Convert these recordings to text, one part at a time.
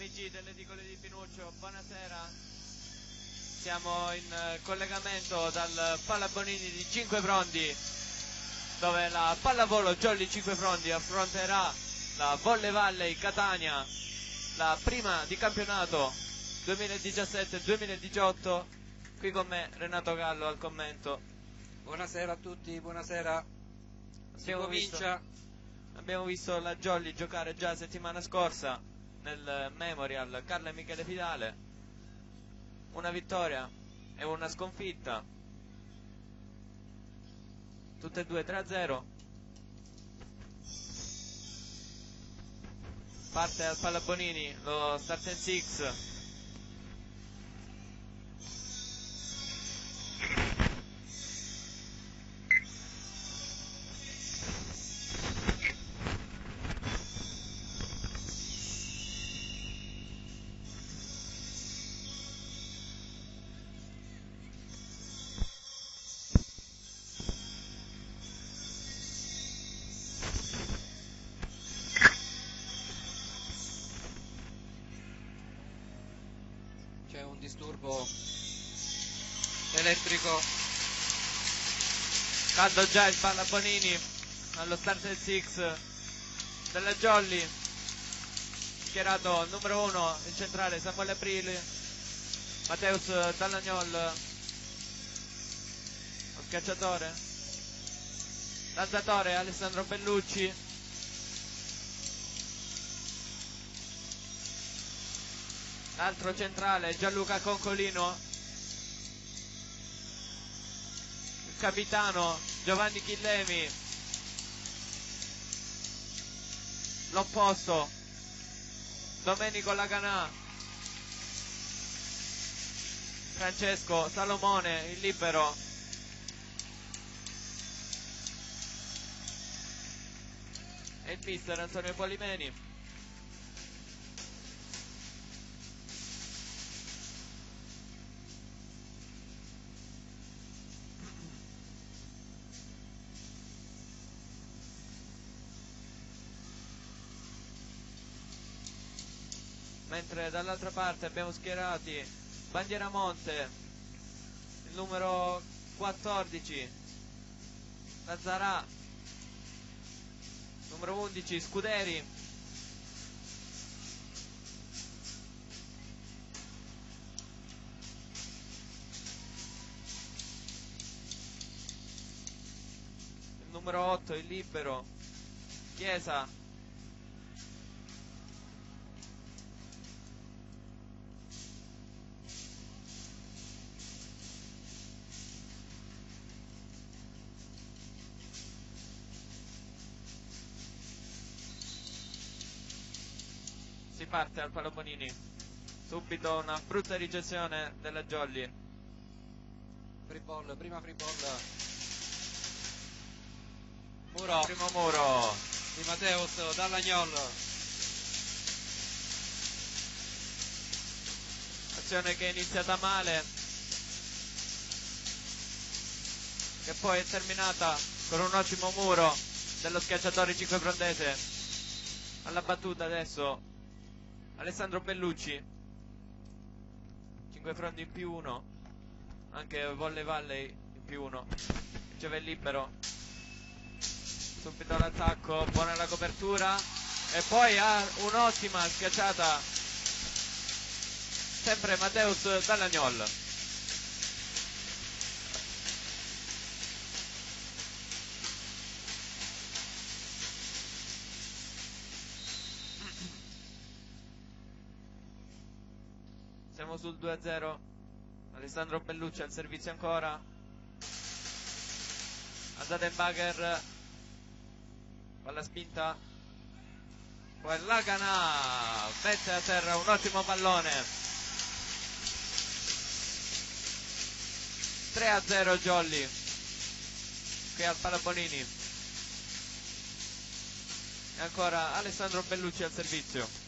amici delle edicole di Pinuccio, buonasera. Siamo in collegamento dal Palla Bonini di Cinquefrondi, dove la pallavolo Jolly Cinquefrondi affronterà la Volle Valley Catania, la prima di campionato 2017-2018. Qui con me Renato Gallo al commento. Buonasera a tutti, buonasera. Si comincia. Abbiamo visto la Jolly giocare già la settimana scorsa nel Memorial Carlo e Michele Fidale. Una vittoria e una sconfitta, tutte e due 3-0. Parte al Palla Bonini lo start and six. C'è un disturbo elettrico. Caldo già il Palla Bonini allo start and six della Jolly. Schierato numero 1 in centrale Samuele Aprile, Mateus Dallagnol, lo schiacciatore, lanzatore Alessandro Bellucci, l'altro centrale Gianluca Concolino, il capitano Giovanni Chillemi, l'opposto Domenico Laganà, Francesco Salomone, il libero, e il mister Antonio Polimeni. Mentre dall'altra parte abbiamo schierati Bandieramonte, il numero 14, Lazzarà, numero 11 Scuderi, il numero 8 il libero Chiesa, si parte al Palla Bonini. Subito una brutta ricezione della Jolly. Free ball, prima free ball. Primo muro Di Mateus Dallagnol. azione che è iniziata male, che poi è terminata con un ottimo muro dello schiacciatore cinquefrondese. Alla battuta adesso Alessandro Bellucci, Cinquefrondi in +1, anche Volle Valley in +1, riceve il libero, subito all'attacco, buona la copertura e poi ha un'ottima schiacciata sempre Mateus Dallagnol. Siamo sul 2-0. Alessandro Bellucci al servizio ancora. Azadenbacher, palla spinta, poi Laganà mette a terra un ottimo pallone. 3-0 Jolly qui al Palla Bonini. E ancora Alessandro Bellucci al servizio.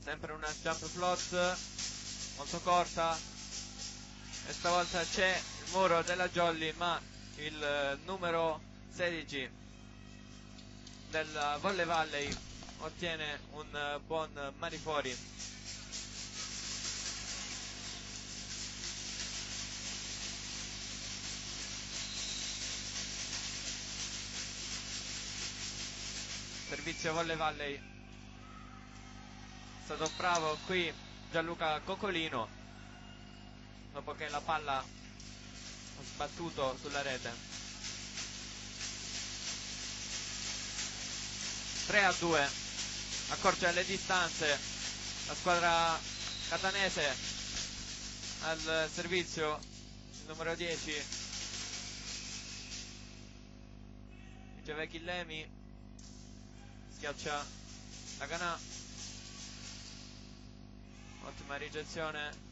Sempre una jump float molto corta, e stavolta c'è il muro della Jolly, ma il numero 16 del Volle Valley ottiene un buon mani fuori. Servizio Volle Valley, è stato bravo qui Gianluca Coccolino dopo che la palla ha sbattuto sulla rete. 3-2, accorcia le distanze la squadra catanese. Al servizio il numero 10 riceve Chillemi, schiaccia la Canà, ottima ricezione,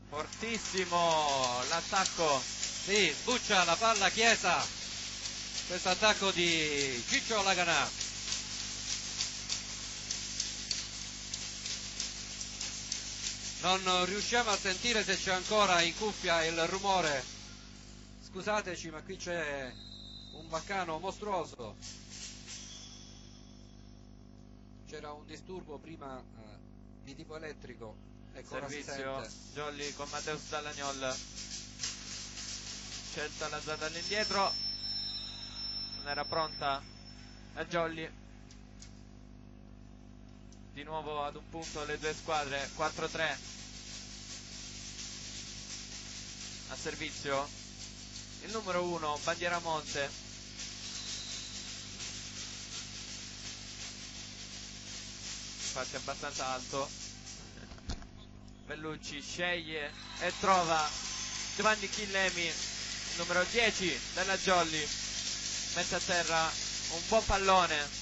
fortissimo l'attacco, sì, sbuccia la palla Chiesa, questo attacco di Ciccio Laganà. Non riusciamo a sentire se c'è ancora in cuffia il rumore, scusateci, ma qui c'è un baccano mostruoso. C'era un disturbo prima di tipo elettrico. Ecco, servizio Jolly con Matteus Dallagnol, scelta lanciata all'indietro, non era pronta la Jolly. Di nuovo ad un punto le due squadre, 4-3. A servizio il numero 1 Bandieramonte, infatti abbastanza alto. Bellucci sceglie e trova Giovanni Chillemi, il numero 10 della Jolly, mette a terra un buon pallone.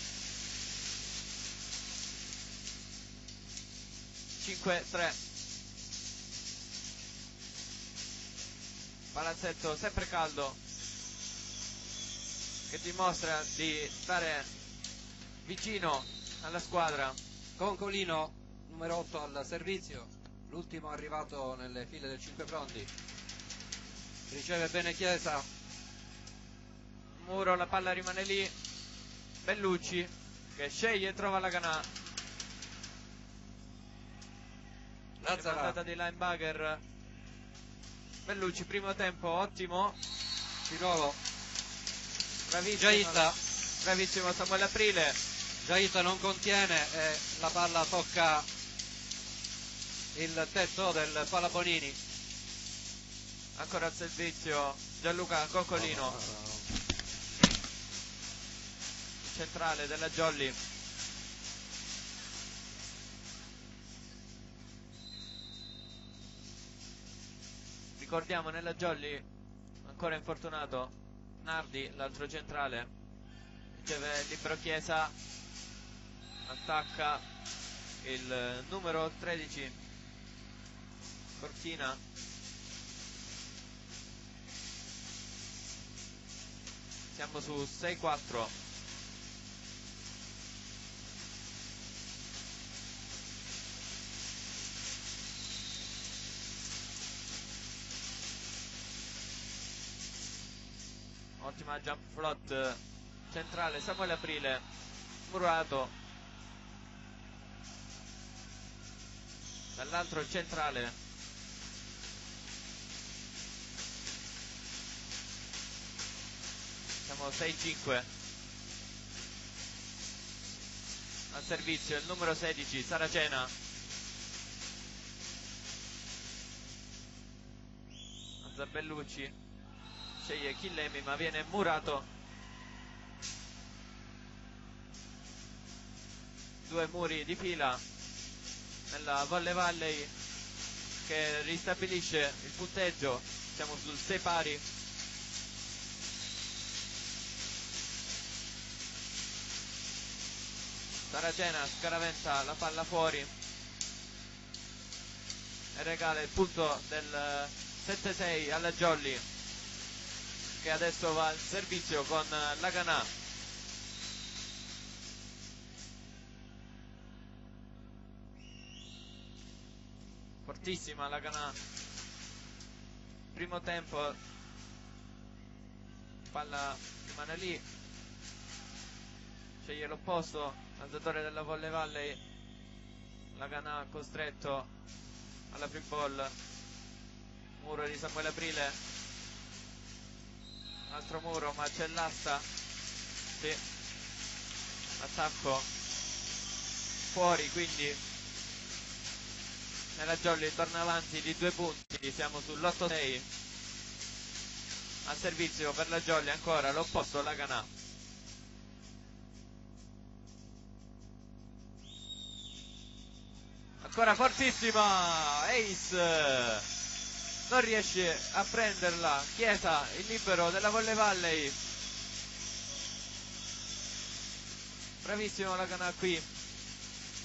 5-3. Palazzetto sempre caldo che dimostra di stare vicino alla squadra. Concolino, numero 8 al servizio, l'ultimo arrivato nelle file del 5 pronti. Riceve bene Chiesa. Muro, la palla rimane lì. Bellucci che sceglie e trova la Canà. Rimandata di linebacker. Bellucci, primo tempo ottimo. Di nuovo Bravissimo, bravissimo Samuele Aprile. Giaita non contiene e la palla tocca il tetto del Palabonini. Ancora al servizio Gianluca Coccolino, centrale della Jolly. Ricordiamo nella Jolly ancora infortunato Nardi, l'altro centrale. Riceve il libero Chiesa, attacca il numero 13 Cortina. Siamo su 6-4. Ottima jump float centrale Samuele Aprile, murato dall'altro centrale. Siamo 6-5. Al servizio il numero 16 Saracena. Zabbellucci sceglie Chillemi ma viene murato. Due muri di fila nella Volle Valley che ristabilisce il punteggio. Siamo sul 6 pari. Saracena scaraventa la palla fuori e regala il punto del 7-6 alla Jolly, che adesso va al servizio con la Canà. fortissima la Canà. Primo tempo, palla rimane lì, sceglie l'opposto, alzatore della Volle Valley, la Canà costretto alla free ball, muro di Samuele Aprile, altro muro ma c'è l'asta, sì, attacco fuori, quindi nella Jolly torna avanti di 2 punti, siamo sull'8-6. Al servizio per la Jolly ancora l'opposto, la Canà. Ancora fortissima, Ace non riesce a prenderla, Chiesa, il libero della Volle Valley. Bravissimo la Canà qui,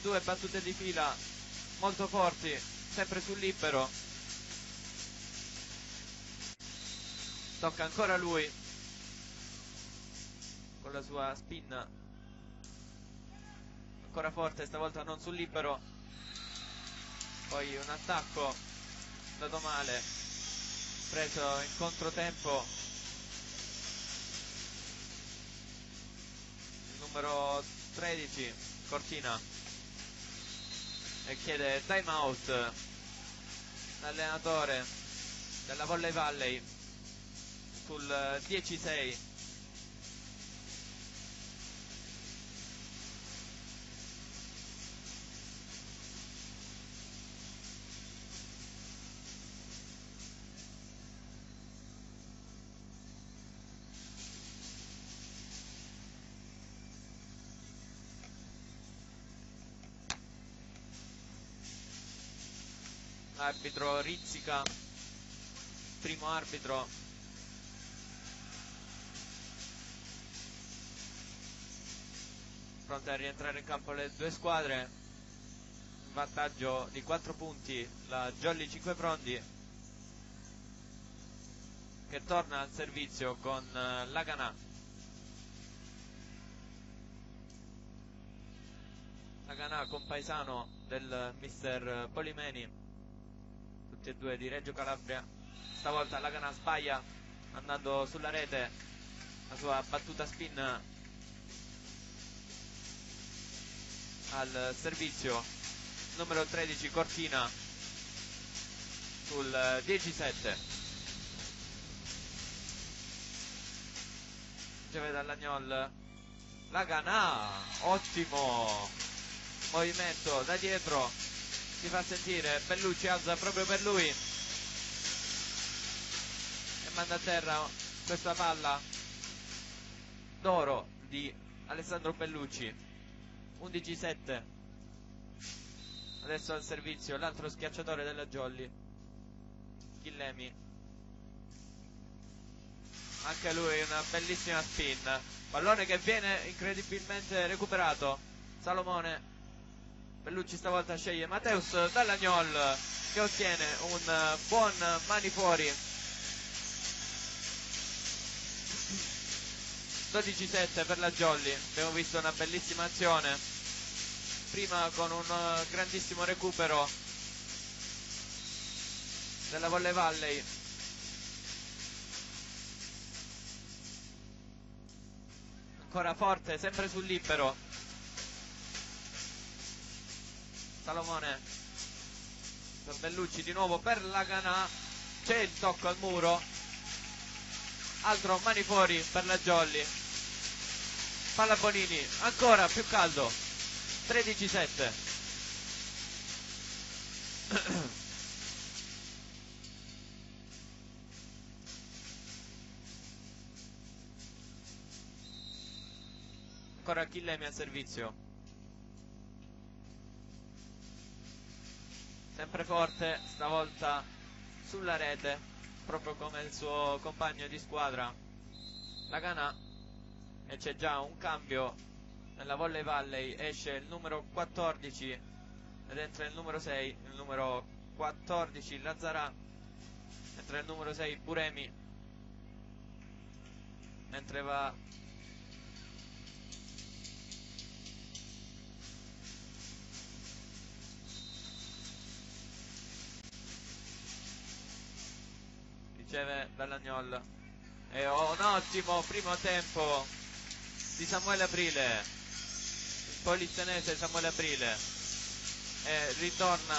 2 battute di fila molto forti, sempre sul libero. Tocca ancora lui con la sua spinna, ancora forte, stavolta non sul libero. Poi un attacco dato male, preso in controtempo il numero 13 Cortina, e chiede time out l'allenatore della Volley Valley sul 10-6. Arbitro Rizzica, primo arbitro. Pronte a rientrare in campo le 2 squadre. In vantaggio di 4 punti la Jolly 5 Frondi, che torna al servizio con la Canà. La Canà compaesano del mister Polimeni, tutti e due di Reggio Calabria. Stavolta la Canà sbaglia andando sulla rete, la sua battuta spin al servizio, numero 13 Cortina sul 17. Riceve dall'Agnol la Canà, ottimo movimento da dietro, si fa sentire, Bellucci alza proprio per lui e manda a terra questa palla d'oro di Alessandro Bellucci. 11-7. Adesso al servizio l'altro schiacciatore della Jolly, Chillemi, anche lui una bellissima spin, pallone che viene incredibilmente recuperato. Salomone, Bellucci stavolta sceglie Mateus dall'Agnol, che ottiene un buon mani fuori. 12-7 per la Jolly. Abbiamo visto una bellissima azione, prima con un grandissimo recupero della Volley Valley, ancora forte, sempre sul libero Salomone, per Bellucci di nuovo per la Canà, c'è il tocco al muro, altro mani fuori per la Jolly. Palla Bonini, ancora più caldo, 13-7. Ancora Chillemi al servizio, sempre forte, stavolta sulla rete, proprio come il suo compagno di squadra la Canà, e c'è già un cambio nella Volley Valley. Esce il numero 14 ed entra il numero 6, il numero 14 Lazzarà, entra il numero 6 Buremi, mentre va riceve Dallagnol. E un ottimo primo tempo di Samuele Aprile, il polizzenese Samuele Aprile, e ritorna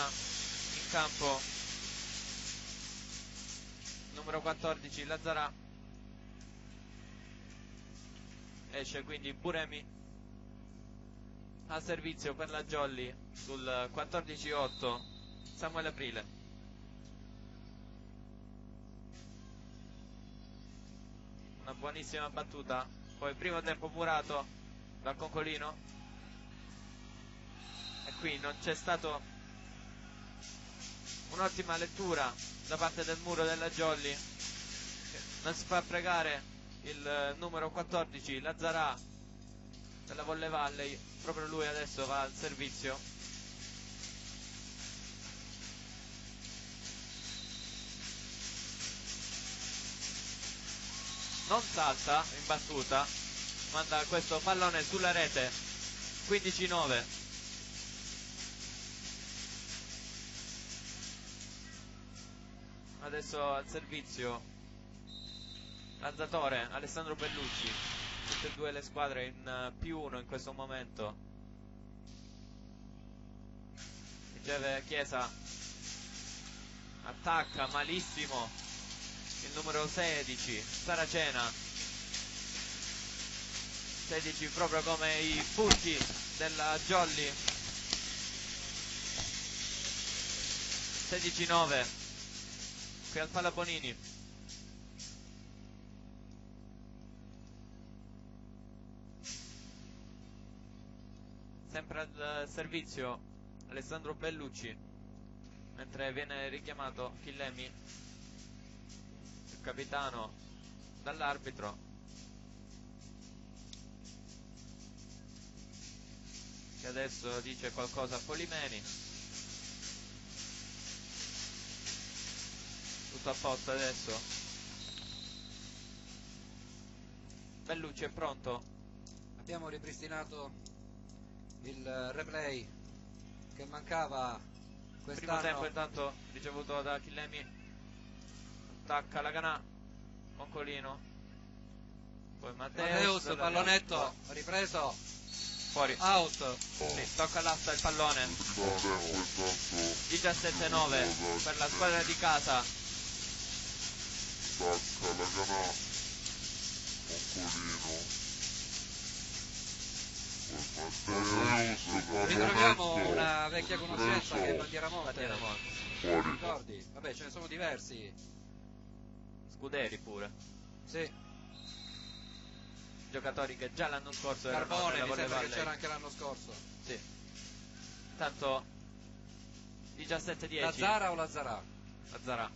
in campo numero 14 Lazzarà. Esce quindi Buremi a servizio per la Jolly sul 14-8 Samuele Aprile. Una buonissima battuta, poi primo tempo murato dal Concolino, e qui non c'è stato un'ottima lettura da parte del muro della Jolly. Non si fa pregare il numero 14 Lazzarà della Volle Valley, proprio lui adesso va al servizio. Non salta in battuta, manda questo pallone sulla rete. 15-9. Adesso al servizio Lanzatore Alessandro Bellucci, tutte e due le squadre in +1 in questo momento. Riceve Chiesa, attacca malissimo il numero 16 Saracena. 16 proprio come i punti della Jolly. 16-9 qui al Palla Bonini. Sempre al servizio Alessandro Bellucci, mentre viene richiamato Chillemi, il capitano, dall'arbitro. Che adesso dice qualcosa a Polimeni. Tutto a posto adesso. Bellucci è pronto. Abbiamo ripristinato il replay che mancava quest'anno. Primo tempo intanto ricevuto da Chillemi. Attacca la Canà, Concolino, poi Mateus, pallonetto ripreso, fuori, out. Sì, tocca all'asta il pallone. 17-9 per la squadra di casa. Attacca la Canà, Concolino, ritroviamo una vecchia conoscenza che è Bandiera Monte. Bandiera Monte. fuori. Ricordi? Vabbè, ce ne sono diversi. Scuderi pure. Sì, Giocatori che già l'anno scorso erano Carbone nella mi sembra che Volle c'era Valley. anche l'anno scorso. Sì. Tanto 17-10. Lazzara o Lazzarà? Lazzarà.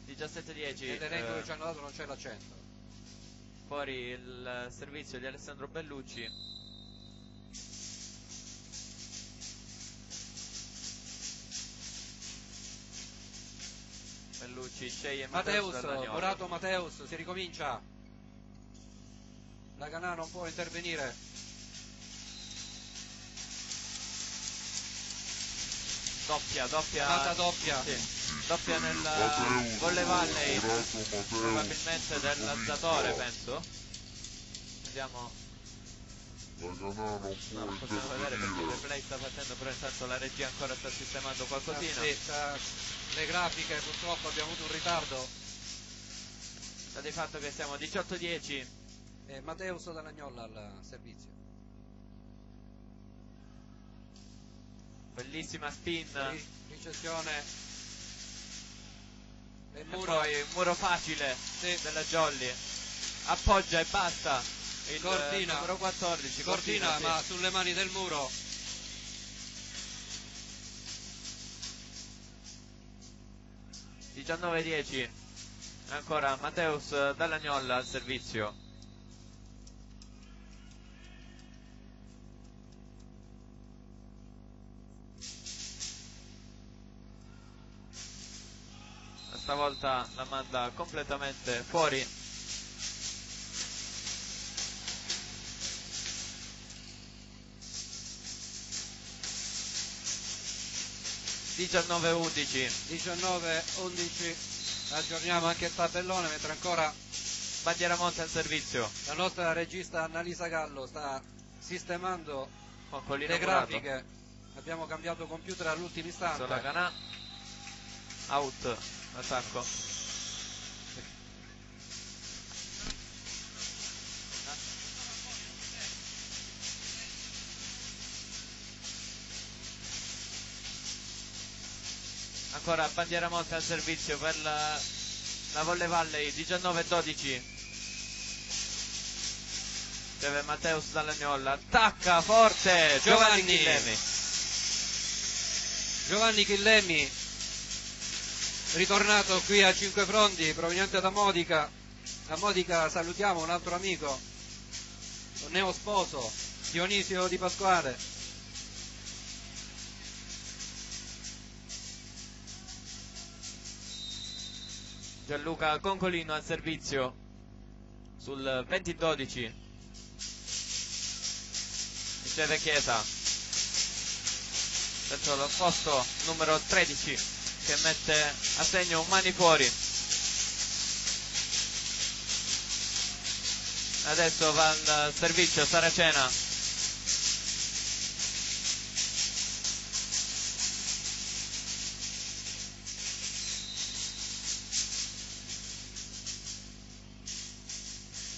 17-10. Nell'elenco che ci hanno dato non c'è l'accento. Fuori il servizio di Alessandro Bellucci. Bellucci sceglie Mateus, Dallagnol. Morato Mateus, si ricomincia. La Canà non può intervenire. Doppia. Chiamata doppia. Sì. Doppia nel Mateus, Volle Valley. Morato Mateus, Probabilmente del Lazzatore, penso. Vediamo. La Canà non può No, non possiamo vedere perché il intervenire. replay sta facendo, però intanto la regia ancora sta sistemando qualcosina. Sì, le grafiche purtroppo abbiamo avuto un ritardo. Sta di fatto che siamo a 18-10. Mateus Dallagnolla al servizio. Bellissima spin. Ricezione. E E muro. poi un muro facile Sì. della Jolly. Appoggia e basta. Il Cortina. numero 14. Cortina, sì. ma sulle mani del muro. Sì. 19-10. Ancora Mateus Dallagnol al servizio. Stavolta la manda completamente fuori. (19-11) 19-11 aggiorniamo anche il tabellone mentre ancora Bandiera Monte al servizio. la nostra regista Annalisa Gallo sta sistemando Coccolino le curato. grafiche. Abbiamo cambiato computer all'ultimo istante. Sulla Canà. Out. Attacco. Ancora Bandiera Monte al servizio per la Volle Valley, 19-12. Deve Matteus Dallagnolla, attacca forte Giovanni Chillemi. Giovanni Chillemi, ritornato qui a Cinquefrondi, proveniente da Modica. A Modica salutiamo un altro amico, un neosposo, Dionisio Di Pasquale. Gianluca Concolino al servizio sul 20-12. Riceve Chiesa verso lo posto numero 13 che mette a segno un mani fuori. Adesso va al servizio Saracena.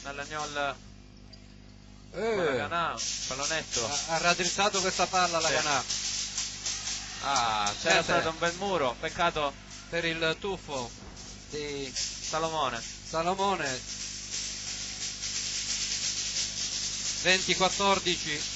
Dallagnol con la Canà, pallonetto. Ha raddrizzato questa palla la Sì. Canà. C'era stato un bel muro, peccato Per il tuffo di Salomone. Salomone. 20-14.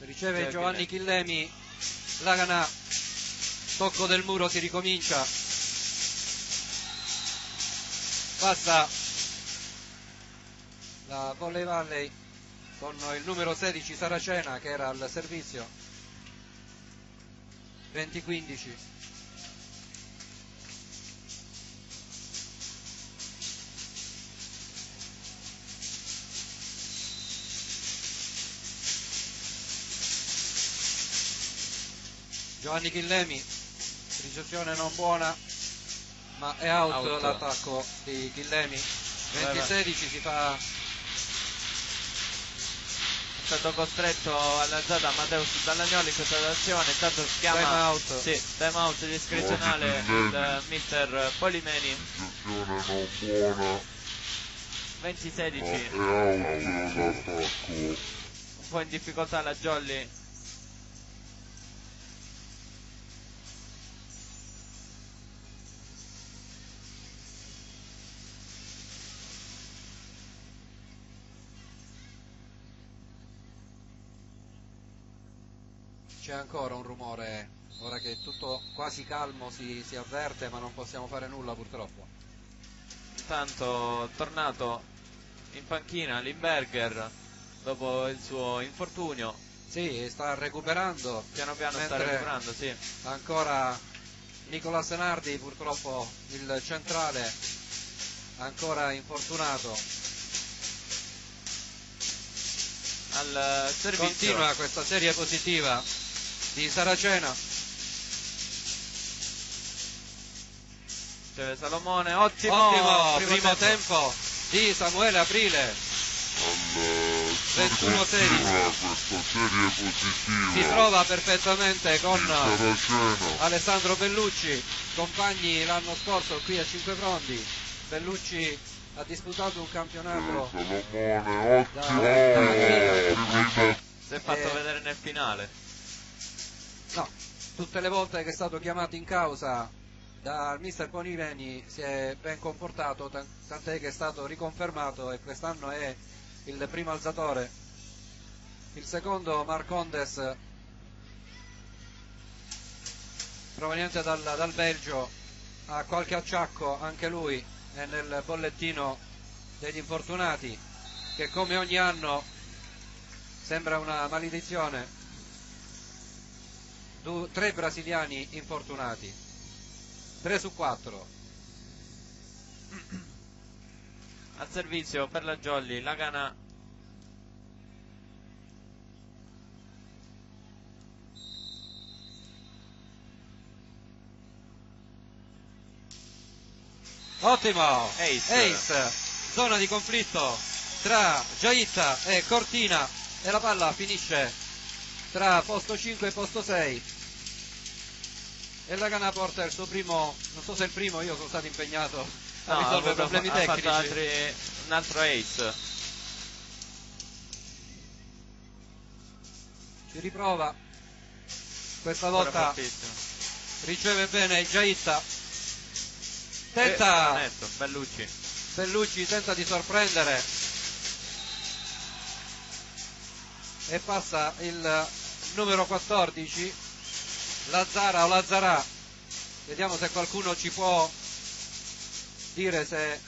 Riceve Giovanni Chillemi, la Canà, tocco del muro, si ricomincia, passa la Volley Valley con il numero 16 Saracena che era al servizio. 20-15. Giovanni Chillemi, ricezione non buona, ma è out. L'attacco di Chillemi. 20-16 si fa. È stato costretto all'alzata Matteus Dallagnoli in questa azione. Intanto si chiama Time out. Sì, time out discrezionale il mister Polimeni. Posizione non buona. 20-16. È out l'attacco. Un po' in difficoltà la Jolly. C'è ancora un rumore, ora che è tutto quasi calmo si avverte, ma non possiamo fare nulla purtroppo. Intanto tornato in panchina Limberger dopo il suo infortunio. Sì, sta recuperando. Piano piano sta mentre recuperando, sì. Ancora Nicola Senardi, purtroppo il centrale, ancora infortunato. Al servizio. Continua questa serie positiva di Saracena. C'è Salomone, ottimo primo tempo di Samuele Aprile. 21-16. Questa serie positiva. Si trova perfettamente con Saracena. Alessandro Bellucci, compagni l'anno scorso qui a Cinquefrondi. Bellucci ha disputato un campionato Salomone, ottimo. si è fatto vedere nel finale. No, tutte le volte che è stato chiamato in causa dal mister Polimeni si è ben comportato, tant'è che è stato riconfermato e quest'anno è il primo alzatore. Il secondo Marcondes, proveniente dal Belgio, ha qualche acciacco, anche lui è nel bollettino degli infortunati, che come ogni anno sembra una maledizione. 3 brasiliani infortunati, 3 su 4. Al servizio per la Jolly, Lagana. Ottimo! Ace. Zona di conflitto tra Giaitta e Cortina e la palla finisce tra posto 5 e posto 6 e la Lagana porta il suo primo, non so se è il primo, io sono stato impegnato a risolvere problemi ha tecnici. fatto un altro ace. Ci riprova, questa Ancora volta fortissimo. riceve bene il Giaitta, tenta Netto, Bellucci tenta di sorprendere e passa il numero 14, Lazzara o Lazzarà. Vediamo se qualcuno ci può dire se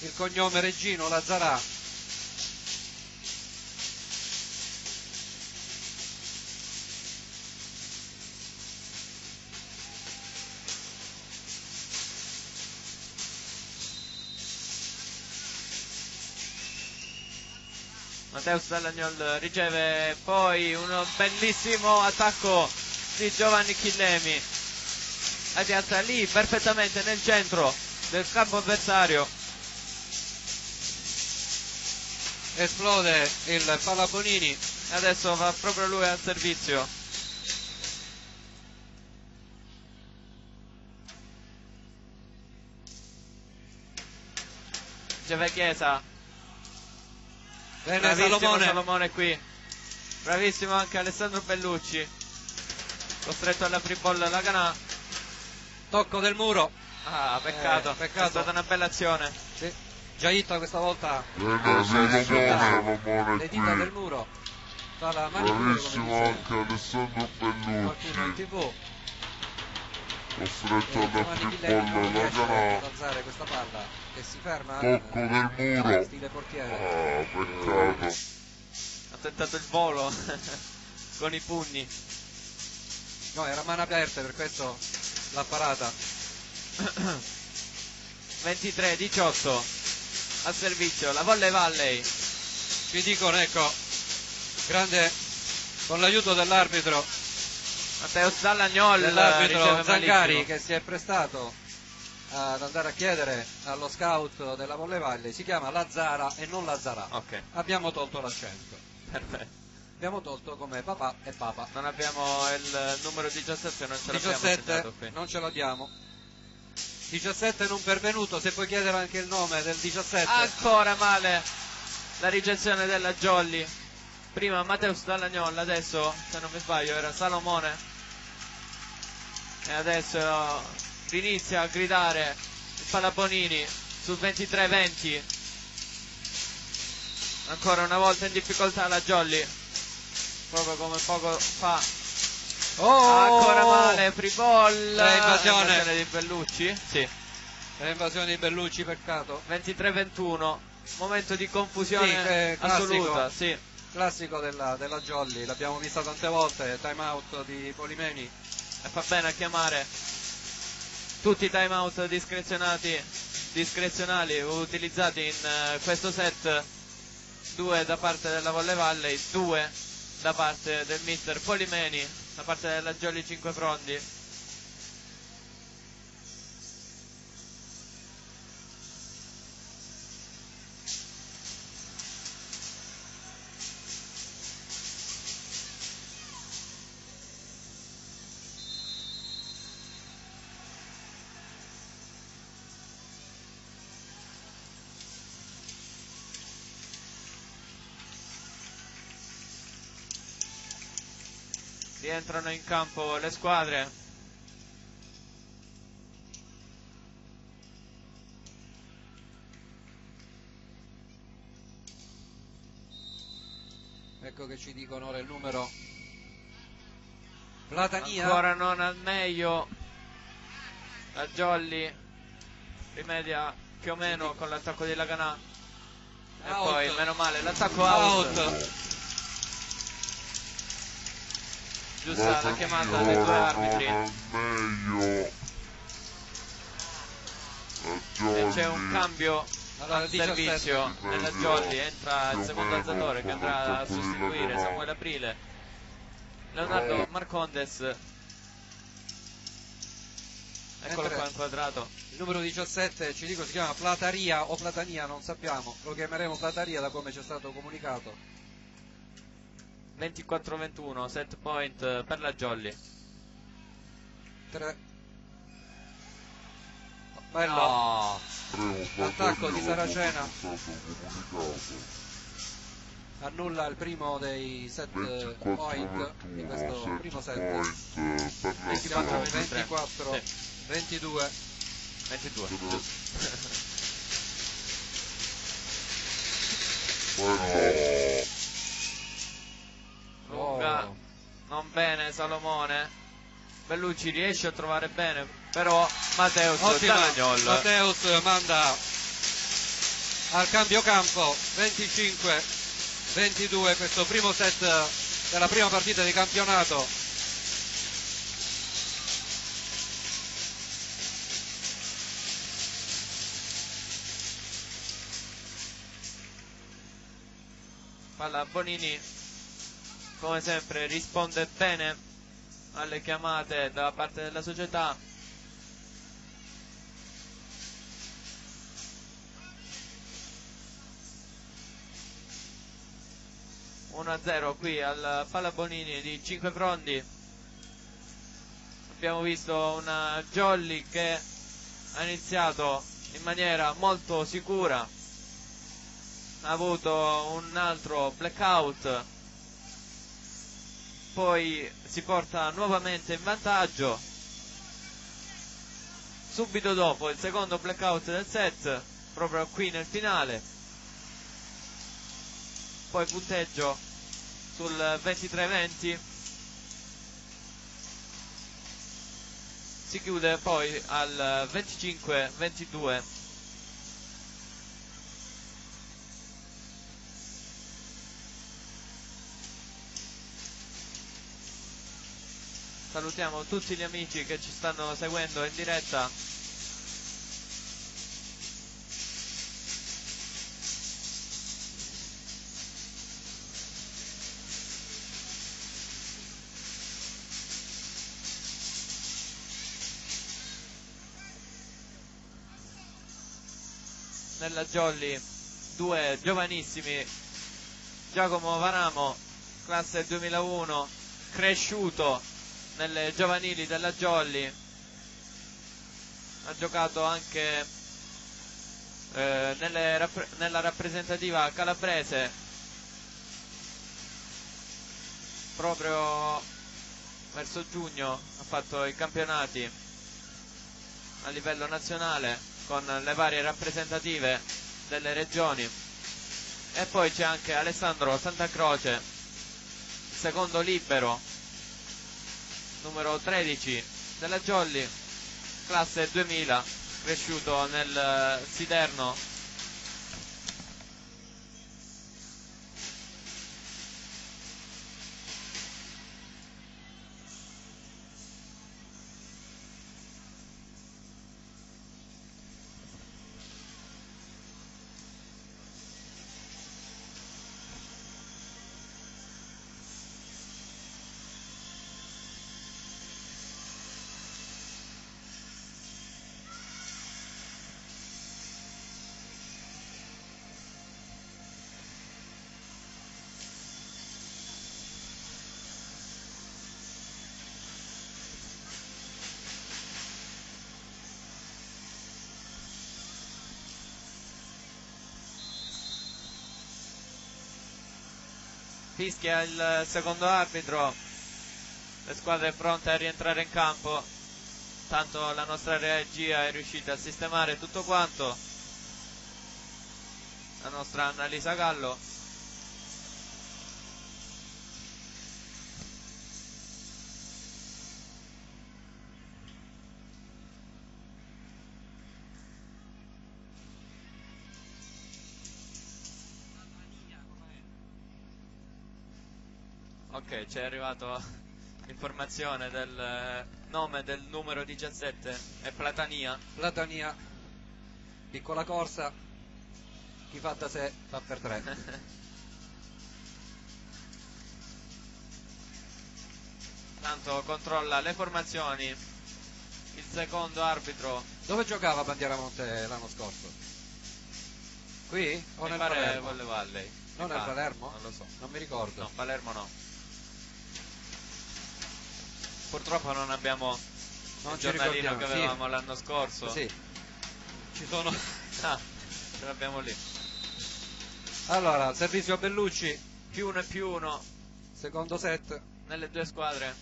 il cognome Reggino Lazzarà. Mateus Dallagnol riceve poi uno bellissimo attacco di Giovanni Chillemi, la piazza lì perfettamente nel centro del campo avversario. Esplode il Palabonini E adesso va proprio lui al servizio. Riceve Chiesa. bene Bravissimo Salomone qui. Bravissimo anche Alessandro Bellucci. Costretto alla free ball Lagana. tocco del muro. Peccato. Peccato. È stata una bella azione. Sì. Giaitta questa volta Salomone le dita del qui. muro, fa la manicure come Bravissimo dice anche Alessandro qualcuno in Bellucci. TV. Costretto alla Giovanni free Chillemi non ball riesce a Lagana. alzare questa palla che si ferma Tocco del muro. stile portiere. Peccato. Ha tentato il volo con i pugni. No, era mano aperte, per questo l'ha parata. 23-18 al servizio la Volley Valley. Ci dicono, ecco, grande, con l'aiuto dell'arbitro Mateus Dallagnol riceve Zangari, malissimo. che si è prestato ad andare a chiedere allo scout della Volley Valley, si chiama Lazzara e non Lazzarà. Ok, Abbiamo tolto l'accento, perfetto. abbiamo tolto come papà e papa. Non abbiamo il numero 17, non ce l'abbiamo 17 segnato qui. non ce l'abbiamo. 17 non pervenuto, se puoi chiedere anche il nome del 17. Ancora male la ricezione della Jolly. Prima Mateus Dallagnol, adesso se non mi sbaglio era Salomone. E adesso inizia a gridare il Palabonini sul 23-20. Ancora una volta in difficoltà la Jolly, proprio come poco fa. Ancora male, free ball. Invasione di Bellucci. Sì. L'invasione di Bellucci, peccato. 23-21. Momento di confusione Sì, assoluta. Sì. Classico della Jolly, l'abbiamo vista tante volte, time out di Polimeni. E fa bene a chiamare tutti i time out discrezionali utilizzati in questo set. 2 da parte della Volley Valley, 2 da parte del mister Polimeni, da parte della Jolly 5 Frondi. Rientrano in campo le squadre. Ecco che ci dicono ora il numero. Platania. Ancora non al meglio la Jolly, rimedia più o meno con l'attacco di Laganà. E Out. poi meno male l'attacco out. giusta la chiamata dei due arbitri. Meglio. E c'è un cambio Allora, al servizio 17. nella Jolly, entra il secondo alzatore che andrà a sostituire Samuele Aprile. Leonardo Marcondes, eccolo qua inquadrato. Il numero 17 ci dico si chiama Plataria o Platania, non sappiamo, lo chiameremo Plataria da come ci è stato comunicato. 24-21, set point per la Jolly. Bello, No, attacco di Saracena, annulla il primo dei set point di questo primo set. 24, 22. 22. Lunga, non bene Salomone. Bellucci riesce a trovare bene, però Mateus Dalagnol. Mateus manda al cambio campo 25-22 questo primo set della prima partita di campionato. Palla Bonini, come sempre risponde bene alle chiamate da parte della società. (1-0) qui al Palla Bonini di Cinquefrondi. Abbiamo visto una Jolly che ha iniziato in maniera molto sicura, ha avuto un altro blackout, poi si porta nuovamente in vantaggio, subito dopo il secondo blackout del set, proprio qui nel finale, poi punteggio sul 23-20, si chiude poi al 25-22. Salutiamo tutti gli amici che ci stanno seguendo in diretta. Nella Jolly due giovanissimi, Giacomo Varamo, classe 2001, cresciuto nelle giovanili della Jolly, ha giocato anche nella rappresentativa calabrese, proprio verso giugno ha fatto i campionati a livello nazionale con le varie rappresentative delle regioni. E poi c'è anche Alessandro Santacroce, secondo libero, numero 13 della Jolly, classe 2000, cresciuto nel Siderno. Fischia il secondo arbitro, le squadre pronte a rientrare in campo, tanto la nostra regia è riuscita a sistemare tutto quanto, la nostra Annalisa Gallo. Ok, ci è arrivato Informazione del nome del numero 17 è Platania. Platania, piccola corsa, chi fa da sé fa per tre. Tanto controlla le formazioni il secondo arbitro. Dove giocava Bandieramonte l'anno scorso? Qui o Mi nel pare Palermo? Volle Valley. Non nel Palermo? Non lo so. Non mi ricordo. No, Palermo no. Purtroppo non abbiamo Non il ci giornalino ricordiamo, che sì. avevamo l'anno scorso. Sì, ci sono. Ah, ce l'abbiamo lì. Allora, servizio Bellucci, Più 1 e più 1 secondo set. nelle due squadre.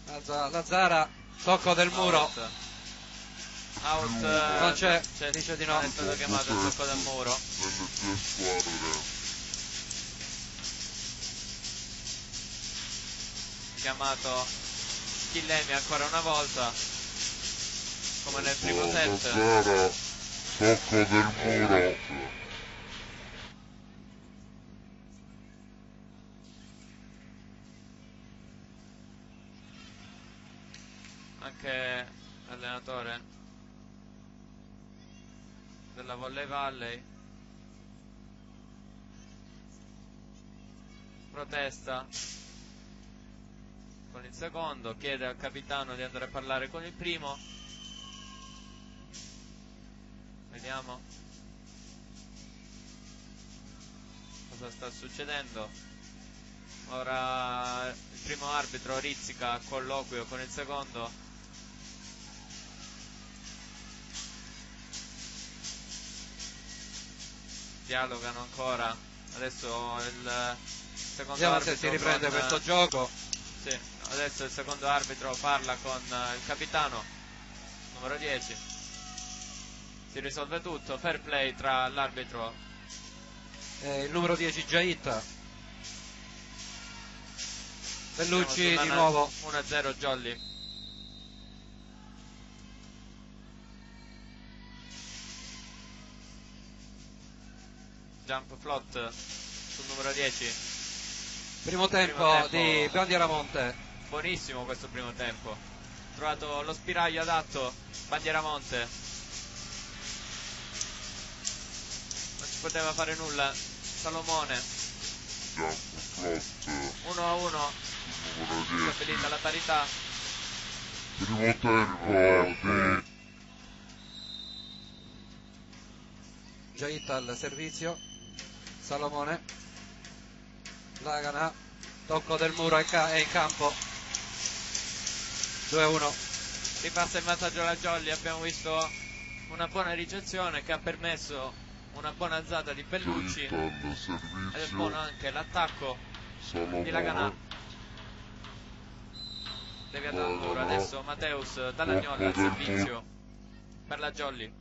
Alza la Zara, tocco del muro. Out. Non c'è, dice di no. È stato chiamato il tocco del muro. nelle due squadre. Chiamato Chillemi ancora una volta, come nel primo set. Zara, tocco del muro. Anche l'allenatore della Volley Valley protesta con il secondo, chiede al capitano di andare a parlare con il primo. Vediamo cosa sta succedendo. Ora il primo arbitro Rizzica colloquio con il secondo. Dialogano ancora. Adesso il secondo Vediamo arbitro se si riprende con, questo gioco. sì, adesso il secondo arbitro parla con il capitano numero 10. Si risolve tutto, fair play tra l'arbitro Il numero 10 Giaitta. Bellucci Siamo di sulla nuovo. 1-0 Jolly. Jump float sul numero 10. Primo tempo di Bandieramonte. Buonissimo questo primo tempo. Trovato lo spiraglio adatto Bandieramonte. Non ci poteva fare nulla Salomone. Jump float. 1-1. Numero 10. Stabilita la parità. Primo tempo di Giaitta al servizio. Salomone. Lagana. Tocco del muro è in campo. 2-1. Ripassa in vantaggio la Jolly. Abbiamo visto una buona ricezione che ha permesso una buona alzata di Bellucci. Giaitta al Ed è servizio. buono anche l'attacco di Lagana. Salomone. Deviato dal muro. Adesso Mateus Dallagnola al servizio per la Jolly.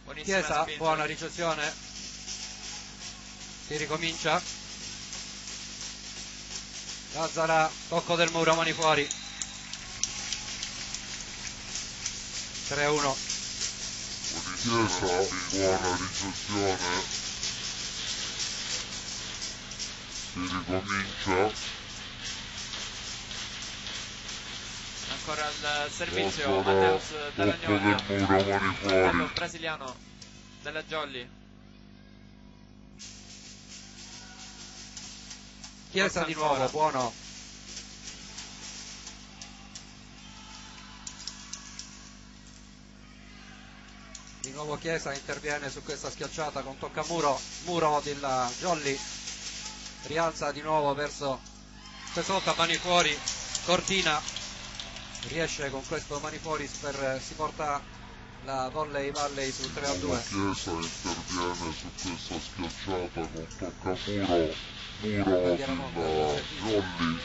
Buonissima Chiesa, spinta. buona ricezione. Si ricomincia. Lazzara, tocco del muro, mani fuori. 3-1. Chiesa, buona ricezione. Si ricomincia. Ancora al servizio Ancora Mateus tocco Dallagnola, del muro, mani fratello fuori. brasiliano della Jolly. Chiesa di nuovo, ancora. buono. Di nuovo Chiesa interviene su questa schiacciata con toccamuro. Muro della Jolly. Rialza di nuovo verso questa volta mani fuori. Cortina riesce con questo mani fuori si porta la Volley Valley sul 3-2. Chiesa interviene su questa schiacciata con toccamuro. Muro della Jolly.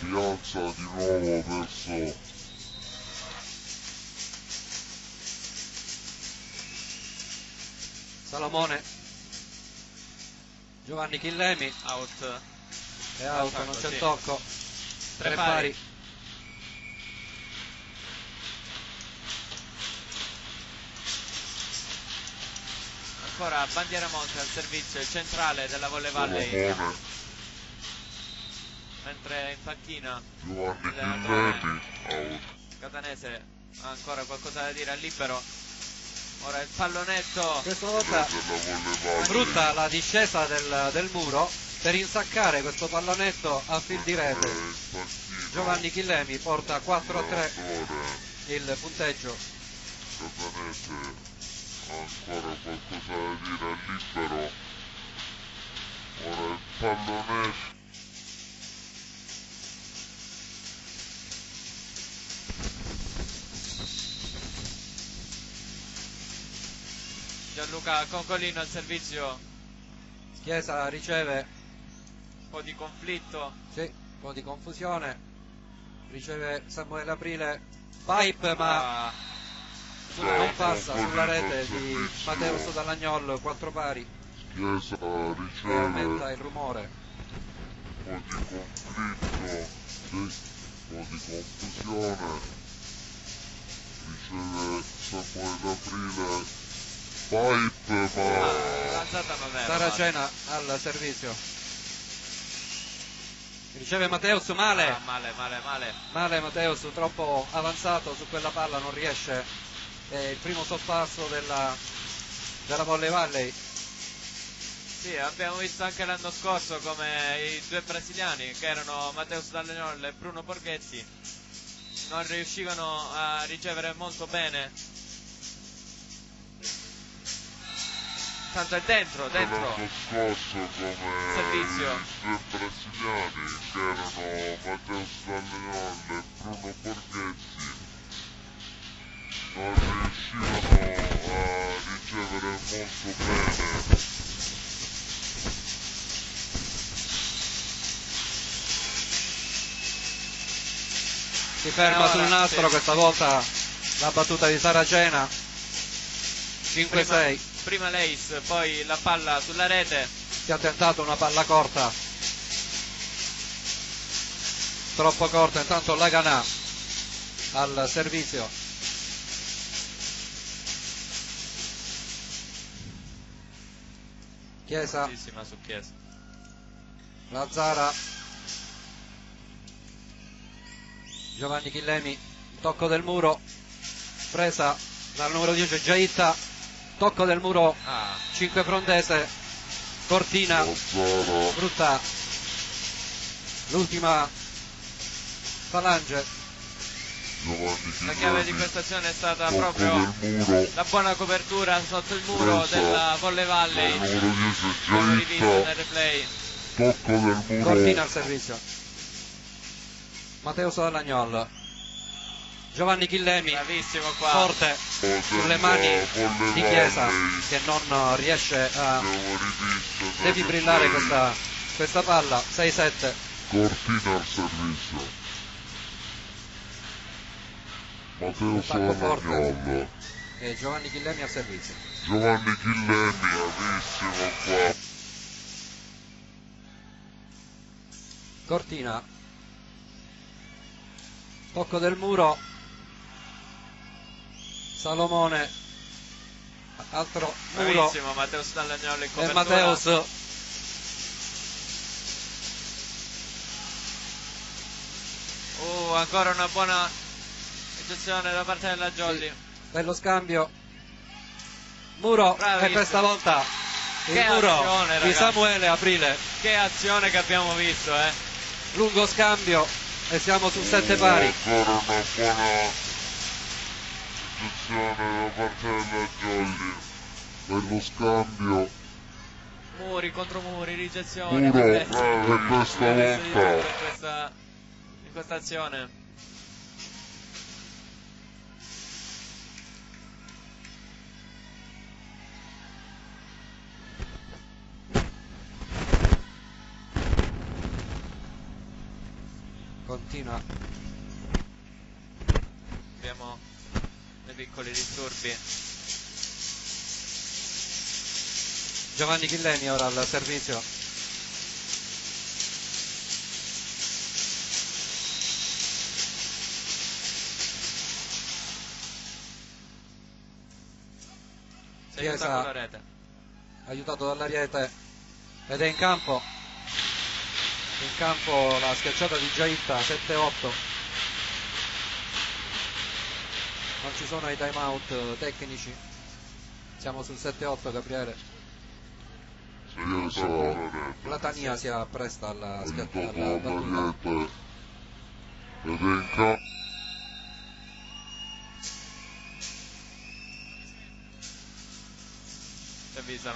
Rialza di nuovo verso Salomone, Giovanni Chillemi, Out. è out, Attacco, non c'è sì. tocco. Tre 3 pari. pari. ancora Bandieramonte al servizio, il centrale della Volle Valley, Salomone, mentre in panchina Giovanni l'allenatore Chillemi, out. catanese ha ancora qualcosa da dire al libero. Ora il pallonetto, Questa Della volta Volle Valley. brutta la discesa del muro per insaccare questo pallonetto a fil di rete. In panchina, Giovanni Chillemi porta 4-3 allenatore il punteggio. catanese ha ancora qualcosa da dire al libero. Ora il pallonetto. Gianluca Concolino al servizio, Chiesa riceve, un po' di conflitto. sì, un po' di confusione, riceve Samuele Aprile, pipe ma Ah, non passa sulla rete di Matteo Dall'Agnol, 4 pari, Chiesa e aumenta riceve il rumore. un po' di conflitto, sì, un po' di confusione, riceve Samuele Aprile, pipe ma l'alzata non era Saracena al servizio. Riceve Matteus male. male. Male. Male Matteus, troppo avanzato su quella palla, non riesce. È il primo sorpasso della Volle Valley. Sì, abbiamo visto anche l'anno scorso come i due brasiliani, che erano Mateus Dallagnol e Bruno Borghetti, non riuscivano a ricevere molto bene. Tanto è dentro. l'anno scorso come Servizio. i due brasiliani che erano Matteo Dallagnol e Bruno Borghetti non riuscivano a ricevere molto bene. Si ferma Ora, sul nastro, sì. questa volta la battuta di Saracena. 5-6. Prima Leis, poi la palla sulla rete. Si è tentato una palla corta, troppo corta, intanto Laganà al servizio. Chiesa, Bellissima su Chiesa. Lazzara, Giovanni Chillemi, tocco del muro, presa dal numero 10 Giaitta, tocco del muro Ah, 5 Frondese, Cortina, Lazzara, brutta l'ultima falange. Giovanni la chiave di Chillemi, questa azione è stata tocco proprio del muro, la buona copertura sotto il muro Presa della Volle Valley. dal numero 10 Abbiamo rivisto Giaitta, nel replay. tocco del muro, Cortina al servizio. Matteo Dall'Agnol, Giovanni Chillemi, Bravissimo qua. forte sulle mani Volle di Chiesa Valley. che non riesce a Abbiamo rivisto nel defibrillare replay. questa palla. 6-7. Cortina al servizio, Matteo Attacco forte. Dall'Agnol, E Giovanni Chillemi al servizio. Giovanni Chillemi, bravissimo qua, Cortina, tocco del muro, Salomone, altro muro Bravissimo Matteus Dallagnol in e copertura. Matteus. Ancora una buona eccezione da parte della Jolly. Sì, bello scambio, muro, Bravissimo. e questa volta il Che muro azione, di ragazzi. Samuele Aprile. Che azione che abbiamo visto, eh. Lungo scambio e siamo su 7 pari. ancora una buona posizione da parte della Jolly, bello scambio, Muri contro muri, ricezioni. muro, vabbè. e questa Abbiamo visto di tutto volta in questa azione. Continua Abbiamo dei piccoli disturbi. Giovanni Chillemi ora al servizio. Si aiuta Chiesa. con la rete. aiutato dall'Ariete, ed è in campo la schiacciata di Giaitta, 7-8. Non ci sono i time out tecnici, siamo sul 7-8. Gabriele, Platania si appresta alla battuta. Ed è in campo.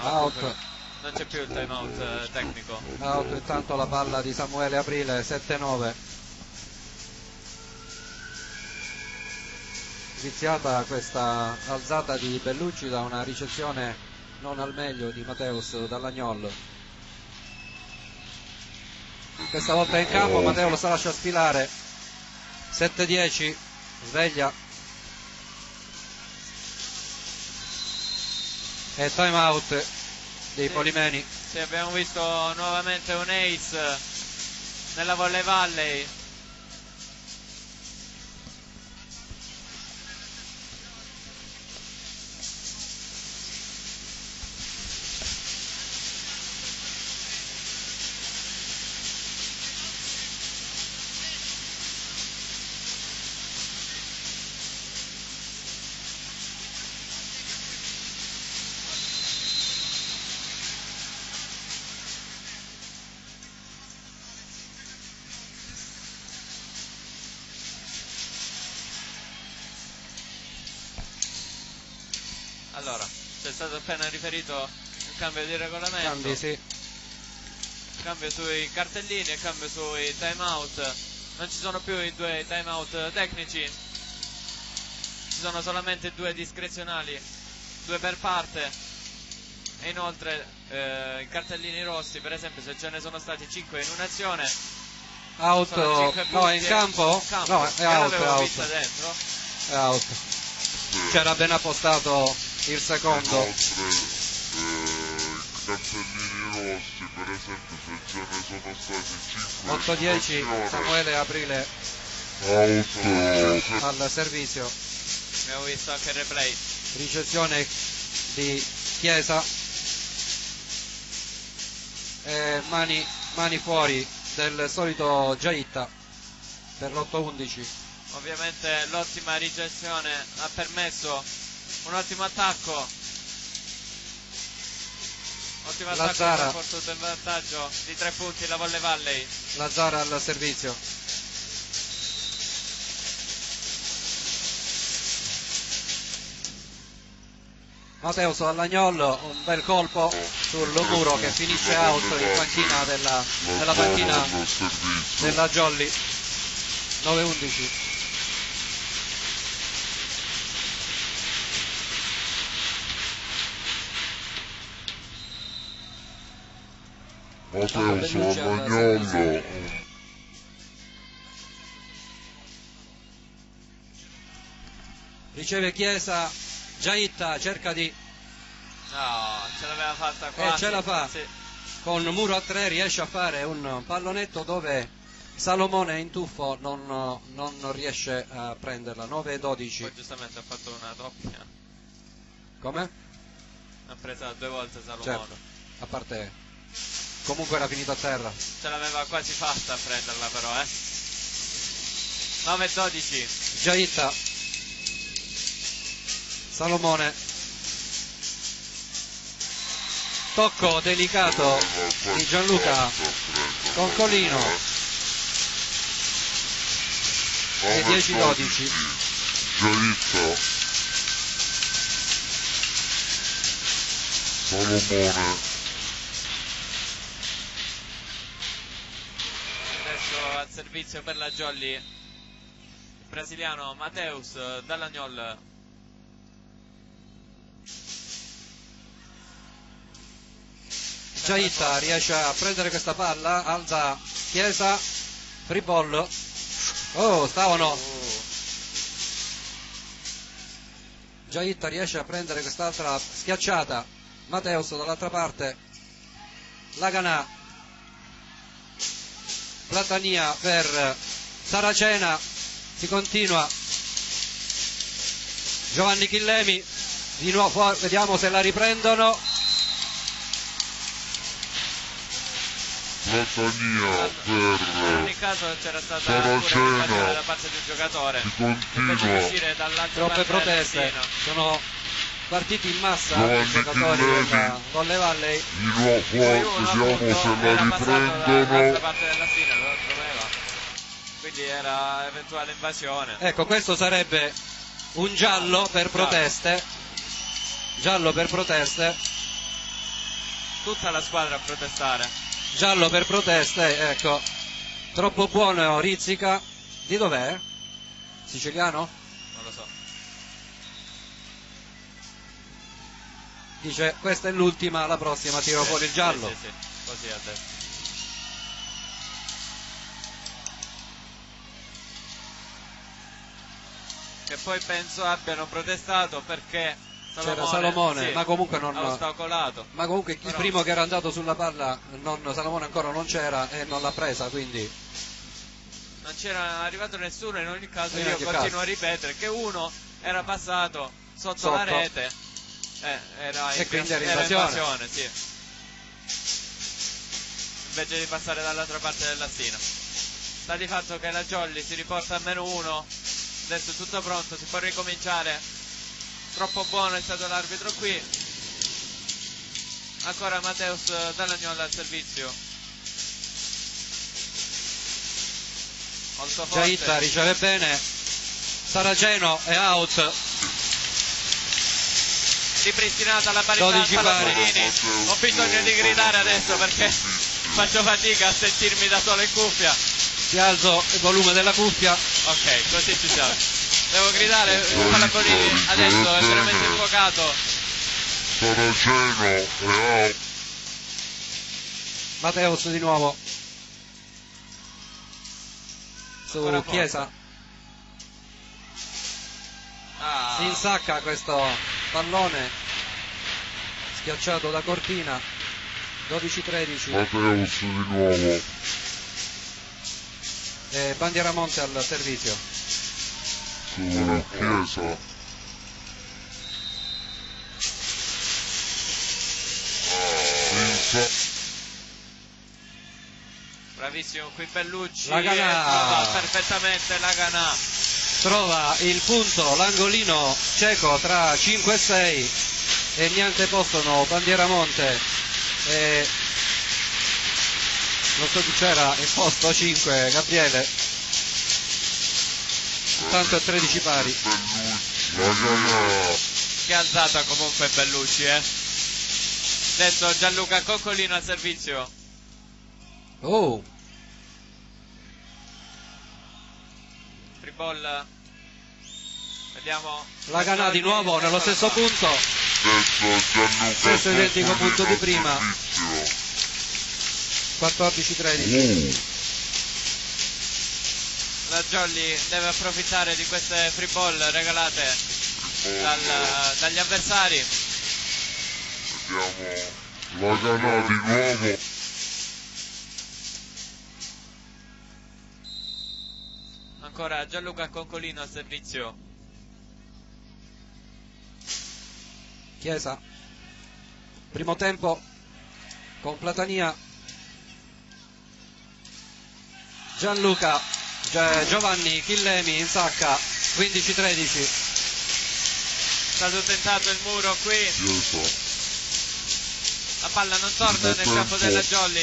Out. Non c'è più il time out tecnico. Out, intanto la palla di Samuele Aprile, 7-9. Iniziata questa alzata di Bellucci da una ricezione non al meglio di Mateus Dallagnol. Questa volta è in campo, Matteo lo sa lascia sfilare. 7-10, sveglia. E time out dei Polimeni. Sì, abbiamo visto nuovamente un ace nella Volley Valley. Allora, c'è stato appena riferito un cambio di regolamento. Cambi, sì. Cambio sui cartellini e cambio sui time out. Non ci sono più i due time out tecnici, ci sono solamente due discrezionali, due per parte. E inoltre i cartellini rossi, per esempio, se ce ne sono stati 5 in un'azione, Out, no, è in campo? No, è out, è out. Dentro. È out. C'era ben appostato il secondo. Cartellini rossi, per esempio, se ce ne sono stati 5 8-10, Samuele Aprile out al servizio. Abbiamo visto anche il replay. Ricezione di Chiesa e mani fuori del solito Giaitta per l'8-11. Ovviamente l'ottima ricezione ha permesso un ottimo attacco. Ottimo attacco che ha portato in vantaggio di 3 punti la Volley Valley. Lazzara al servizio. Mateus Dallagnol, un bel colpo sul muro che finisce out in panchina nella panchina della Jolly. 9-11. Mateus Dallagnol. Riceve Chiesa, Giaitta cerca di... No, ce l'aveva fatta quasi. Ce la fa. Sì. Con muro a 3 riesce a fare un pallonetto dove Salomone in tuffo non riesce a prenderla. 9-12. Poi giustamente ha fatto una doppia. Come? Ha presa 2 volte Salomone. Certo, a parte... Comunque era finito a terra. Ce l'aveva quasi fatta a prenderla però, 9-12. Giaitta. Salomone. Tocco delicato di Gianluca Concolino. E 10-12. Giaitta. Salomone. Adesso al servizio per la Jolly il brasiliano Mateus Dallagnol. Giaitta riesce a prendere questa palla, alza Chiesa, free ball. Giaitta riesce a prendere quest'altra schiacciata. Mateus dall'altra parte. Laganà. Platania per Saracena. Si continua. Giovanni Chillemi. Di nuovo, vediamo se la riprendono. Platania In per ogni caso c'era stata pure Saraceno. un'invasione da parte di un giocatore si invece di continua. uscire dall'altra Troppe parte della proteste, piscina. sono partiti in massa Giovanni i giocatori Chillemi. della Colle Valley. Di nuovo, Poi uno vediamo appunto se la era passato dall'altra riprendono. parte della piscina, lo doveva, quindi era eventuale invasione. Ecco, questo sarebbe un giallo per proteste. Giallo per proteste. Tutta la squadra a protestare. Giallo per proteste, ecco. Troppo buono Rizzica. Di dov'è? Siciliano? Non lo so. Dice questa è l'ultima, la prossima tiro fuori il giallo. Sì, così ha detto. Che poi penso abbiano protestato perché C'era Salomone, sì, ma comunque non. ha ostacolato. Ma comunque il Però- primo che era andato sulla palla, Salomone ancora non c'era e non l'ha presa, quindi Non c'era arrivato nessuno, in ogni caso In io ogni continuo caso. a ripetere che uno era passato sotto la Sotto. rete, era E quindi era era invasione. sì. Invece di passare dall'altra parte della stina. Sta di fatto che la Jolly si riporta a -1, adesso è tutto pronto, si può ricominciare. Troppo buono è stato l'arbitro qui. Ancora Matteus Dallagnola al servizio. Molto forte. Giaitta riceve bene, Saraceno è out, Ripristinata la parità 12 pari. Palazzinini. Ho bisogno di gridare adesso perché faccio fatica a sentirmi da solo in cuffia. ti alzo il volume della cuffia, Ok, così ci siamo. Devo gridare Palazzinini, adesso è veramente infuocato. Saraceno e out. Matteus di nuovo su Ancora forte. Chiesa, Ah, si insacca questo pallone schiacciato da Cortina, 12-13 Matteus di nuovo. e Bandieramonte al servizio. Su Chiesa. bravissimo qui Bellucci. La Ganà. Trova perfettamente la Ganà. Trova il punto, l'angolino cieco tra 5 e 6 e niente possono Bandieramonte e non so chi c'era in posto 5, Gabriele, tanto è 13 pari. La Ganà. Che alzata comunque Bellucci, Adesso Gianluca Coccolino al servizio. Oh, Free ball. Vediamo. la Ganà di nuovo nello stesso punto, Adesso Gianluca Stesso identico Coccolino punto di al prima. servizio. 14-13. La Jolly deve approfittare di queste free ball regalate dagli avversari. Vediamo la Ganà di nuovo. Ancora Gianluca Coccolino al servizio. Chiesa, primo tempo con Platania, Gianluca, Giovanni Chillemi insacca, 15-13. È stato tentato il muro qui. Chiesa. La palla non torna nel campo della Jolly,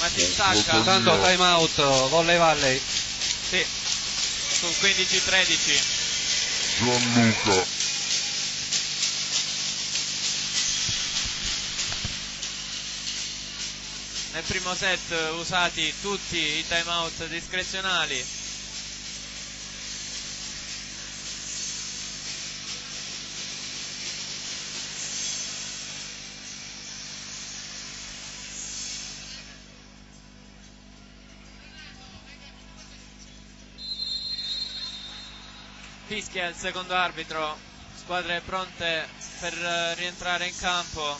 ma si insacca. Tanto time out, Volley Valley. Sì, sul 15-13. Gianluca. Nel primo set usati tutti i time out discrezionali. Fischia il secondo arbitro, squadre pronte per rientrare in campo.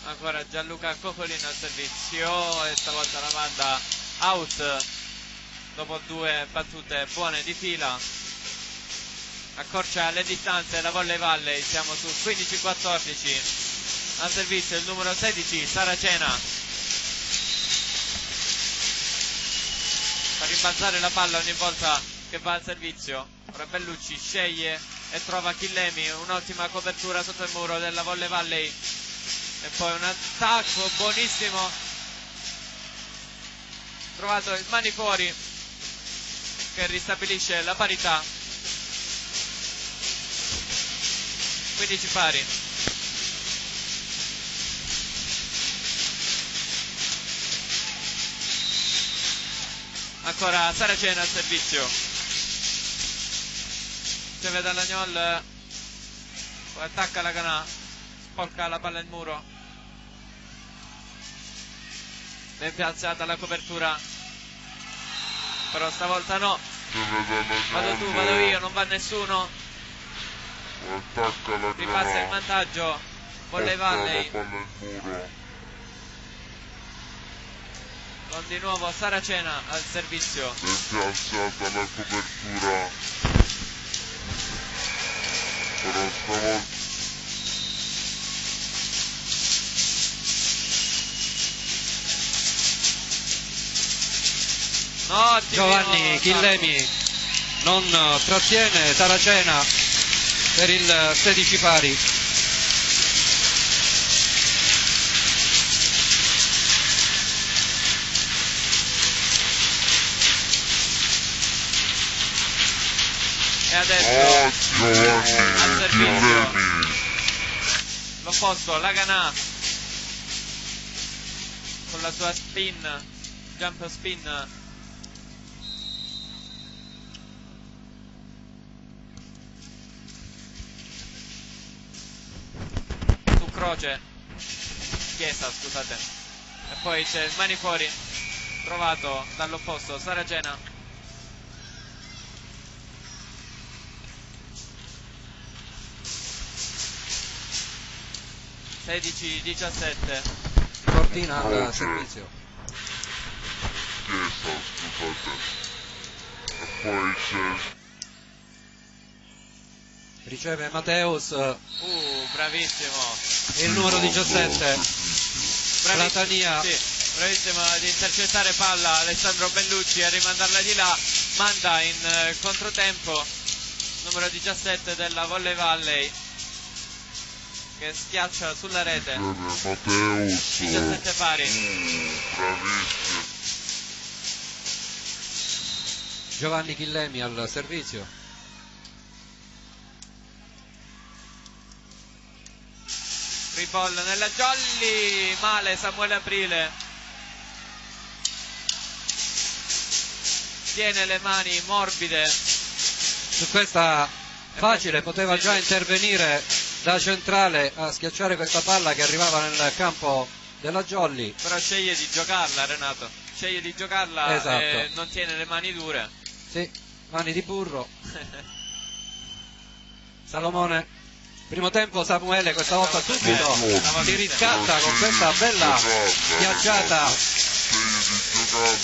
Ancora Gianluca Coccolino al servizio e stavolta la manda out dopo 2 battute buone di fila. Accorcia le distanze la Volley Valley, siamo su 15-14. Al servizio il numero 16 Saracena. Fa rimbalzare la palla ogni volta che va al servizio. Ora Bellucci sceglie e trova Chillemi, un'ottima copertura sotto il muro della Volley Valley. E poi un attacco buonissimo. Trovato il mani fuori che ristabilisce la parità. 15 pari. Ancora Saracena al servizio. Riceve dall'Agnol, poi attacca la Canà, sporca la palla al muro. Ben piazzata la copertura, però stavolta no. Vado tu, vado io, non va nessuno. Ripassa il vantaggio Volley Valley. Con di nuovo Saracena al servizio. Ben piazzata la copertura, però stavolta Giovanni Chillemi non trattiene Saracena per il 16 pari. E adesso Giovanni al servizio Chillemi. l'opposto, la Canà con la sua spin, jump spin. Su Croce, Chiesa, scusate. E poi c'è il mani fuori trovato dall'opposto Saracena. 16-17. Cortina al servizio. Chiesa, scusate. E poi c'è Riceve Mateus, Bravissimo. il numero 17. Platania. Sì, bravissimo ad intercettare palla Alessandro Bellucci, a rimandarla di là. Manda in controtempo numero 17 della Volley Valley, che schiaccia sulla rete. Mateus. 17 pari. Bravissimo. Giovanni Chillemi al servizio. Free ball nella Jolly, male Samuele Aprile. Tiene le mani morbide. Su questa facile poteva già intervenire da centrale a schiacciare questa palla che arrivava nel campo della Jolly. Però sceglie di giocarla, Renato. Sceglie di giocarla, Esatto. e non tiene le mani dure. Sì, mani di burro. Salomone. Primo tempo Samuele questa volta subito si riscatta con questa bella schiacciata.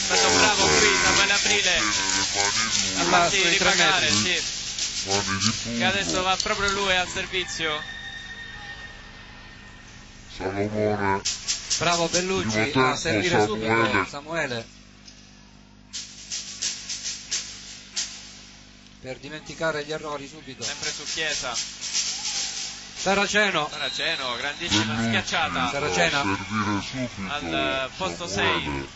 Stato bravo qui Samuele Aprile a farsi ripagare, sì. Che adesso va proprio lui al servizio. Salomone. Bravo Bellucci a servire subito Samuele per dimenticare gli errori subito. Sempre su Chiesa. Saraceno, Grandissima schiacciata Saracena al posto 6.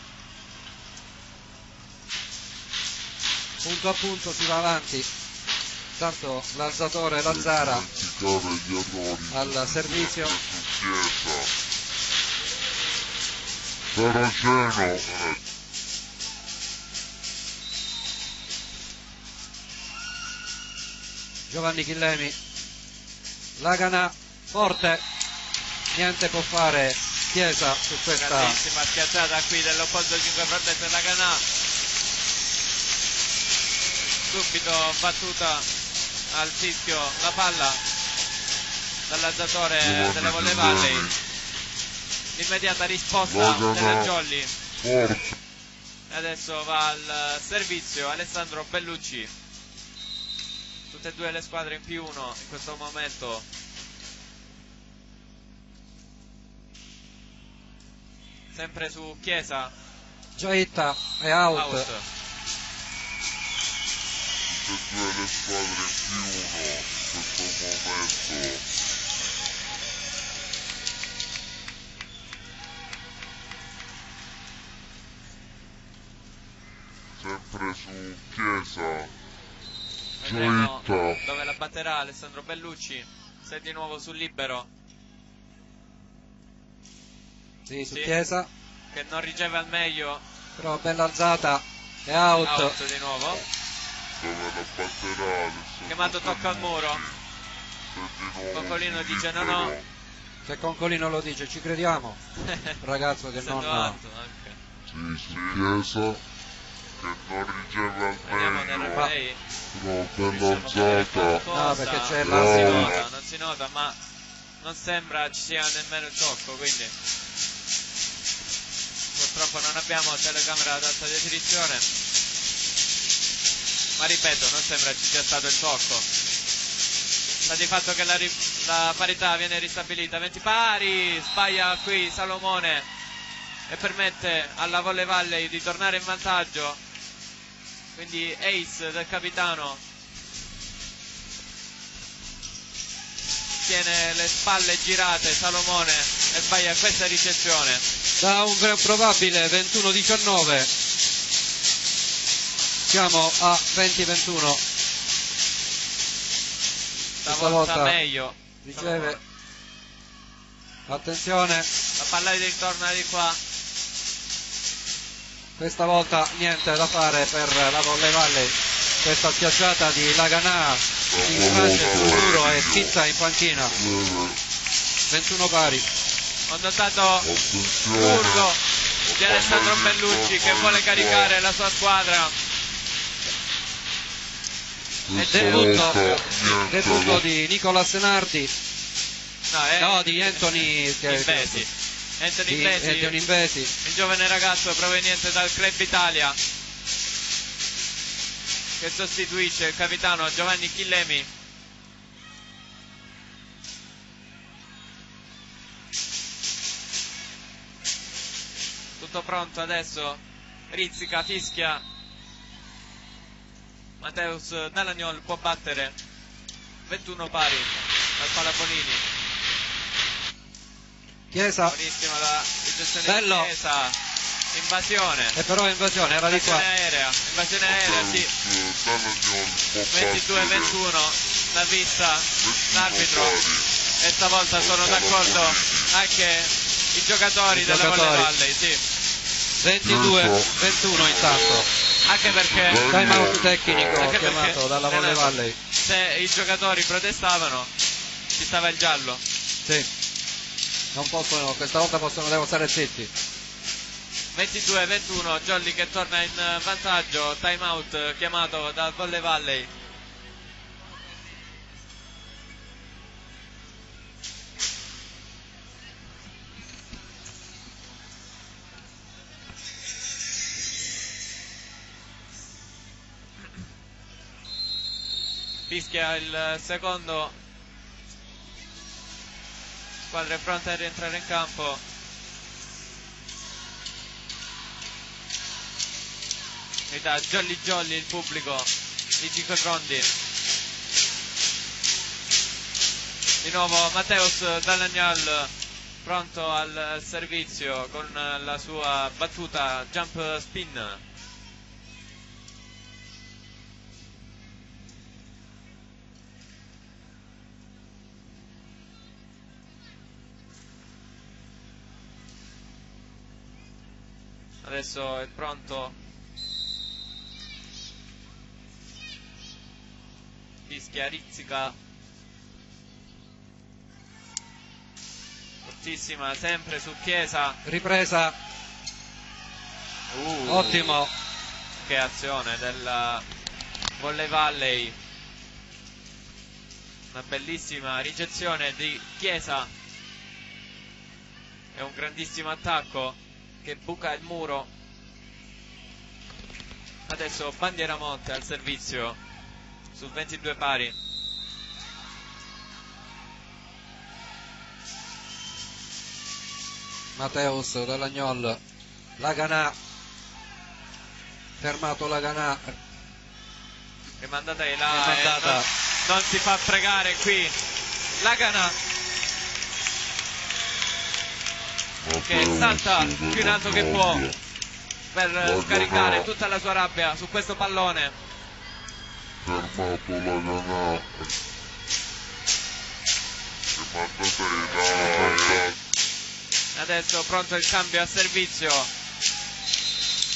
punto a punto si va avanti. Tanto l'alzatore Lazzara al servizio. Saraceno. Giovanni Chillemi, Laganà forte, niente può fare Chiesa su questa. Grandissima schiacciata qui dell'opposto 5 fronte per la Canà. Subito battuta al fischio la palla dall'alzatore della Volley Valley. l'immediata risposta Lagana. della Jolly. Forza. E adesso va al servizio Alessandro Bellucci. Tutte e due le squadre in +1 in questo momento. Sempre su Chiesa. Giaitta è out. Out. Tutte e due le squadre in +1 in questo momento. Sempre su Chiesa. Vedremo Giaitta. dove la batterà Alessandro Bellucci. Se è di nuovo sul libero, Sì, su Sì. Chiesa, che non riceve al meglio. però bella alzata, è out. Out di nuovo. Dove la batterà Alessandro Chiamato tocco al muro. Se di nuovo Coccolino sul dice no, libero. no. Se Concolino lo dice, ci crediamo. Ragazzo che Essendo non... alto anche. Sì, su Chiesa. Che non riceve al Vediamo nel meglio. replay. Però bella alzata. No, perché c'è non la- si nota, non si nota, ma non sembra ci sia nemmeno il tocco, quindi purtroppo non abbiamo telecamera ad alta definizione, ma ripeto, non sembra ci sia stato il tocco. Sta di fatto che la parità viene ristabilita. 20 pari, sbaglia qui Salomone e permette alla Volley Valley di tornare in vantaggio, quindi ace del capitano. Tiene le spalle girate Salomone e sbaglia questa ricezione. Da un probabile 21-19 siamo a 20-21. Stavolta meglio. Riceve, attenzione, La palla ritorna di qua. questa volta niente da fare per la Volley Valley. Questa schiacciata di Lagana si infrange sul muro e schizza in panchina. 21 pari. Ho notato Attenzione. l'urlo di Alessandro Bellucci che vuole caricare la sua squadra. Debutto di Nicolas Nardi, No, di Anthony Invesi. Anthony Invesi, Anthony Invesi. il giovane ragazzo proveniente dal Club Italia, che sostituisce il capitano Giovanni Chillemi. Tutto pronto adesso. Rizzica, fischia. Mateus Dalagnol può battere. 21 pari dal Palabonini. Chiesa, Buonissima la ricezione Bello. di Chiesa. Invasione. e però invasione, era di qua. Invasione aerea, sì. 22-21. L'ha vista l'arbitro. E stavolta sono d'accordo anche i giocatori della Volley Valley, sì. 22-21 intanto. Anche perché Time out tecnico Anche chiamato perché, dalla Volley Renato, Valley. se i giocatori protestavano ci stava il giallo. Sì. Non possono, questa volta devono stare zitti. 22-21, Jolly che torna in vantaggio, time out chiamato dal Volley Valley. Fischia il secondo. Squadra è pronta a rientrare in campo. Grida Jolly Jolly il pubblico di 5 Frondi. Di nuovo Mateus Dalagnol pronto al servizio con la sua battuta jump spin. Adesso è pronto. Fischia, Rizzica. Fortissima, sempre su Chiesa. Ripresa, ottimo. Che azione della Volley Valley. Una bellissima ricezione di Chiesa. È un grandissimo attacco che buca il muro. Adesso Bandieramonte al servizio su 22 pari. Mateus dall'Agnol, Laganà, fermato Laganà, Rimandata di là, rimandata. non si fa fregare qui Laganà, che salta più in alto che può per scaricare tutta la sua rabbia su questo pallone. Fermato Laganà. Rimandata di là. Adesso pronto il cambio a servizio,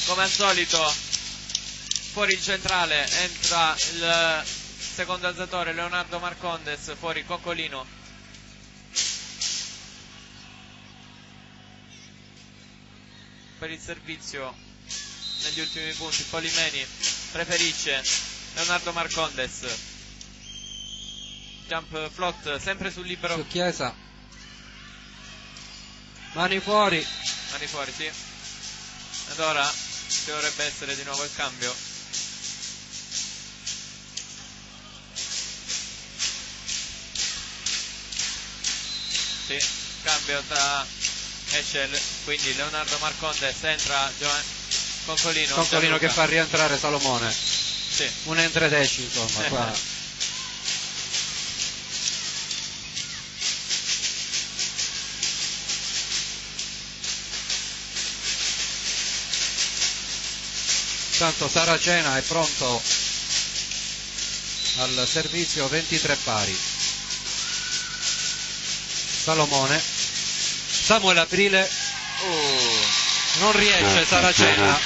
come al solito fuori il centrale, entra il secondo alzatore Leonardo Marcondes, fuori Coccolino. Per il servizio negli ultimi punti Polimeni preferisce Leonardo Marcondes. Jump float sempre sul libero. Su Chiesa, mani fuori, Sì. Ed ora ci dovrebbe essere di nuovo il cambio. Sì, cambio esce quindi Leonardo Marcondes, entra Coccolino. Coccolino che fa rientrare Salomone. Sì. Un entredeci insomma qua. Tanto Saracena è pronto al servizio, 23 pari. Salomone, Samuel Aprile, non riesce Saracena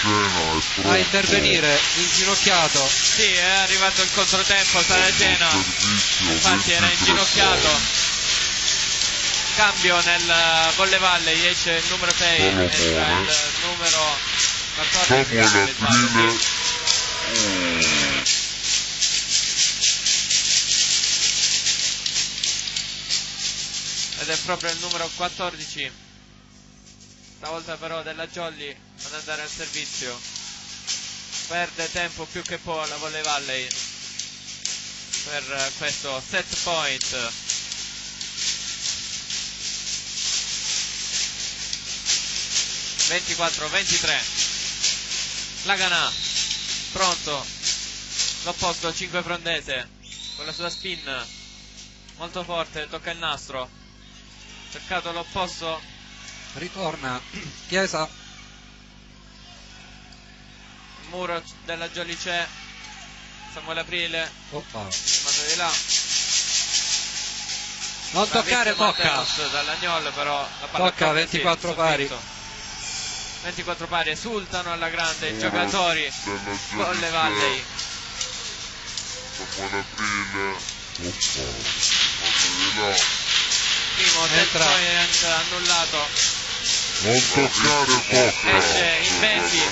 a intervenire, inginocchiato. Sì, è arrivato il controtempo, Saracena infatti era inginocchiato. Cambio nel volley volley, esce il numero 6, entra il numero 14. Ed è proprio il numero 14, stavolta però della Jolly, ad andare al servizio. Perde tempo più che può la volley volley per questo set point. (24-23). Laganà pronto, l'opposto 5 frondese con la sua spin molto forte, tocca il nastro, cercato l'opposto, Ritorna Chiesa, il muro della Jolly c'è, Samuele Aprile, oppa, manda di là, non toccare, tocca, Mateus dall'Agnol, però la palla tocca, 24 pari. 24 pari, esultano alla grande i giocatori con le Valley. Primo set point annullato, non toccare tocca. esce in 20.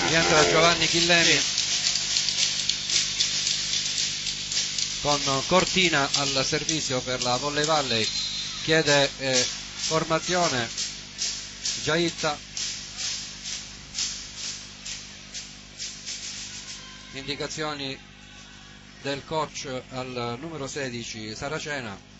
Rientra Giovanni Chillemi con Cortina al servizio per la volley volley, chiede formazione Giaitta, indicazioni del coach al numero 16 Saracena.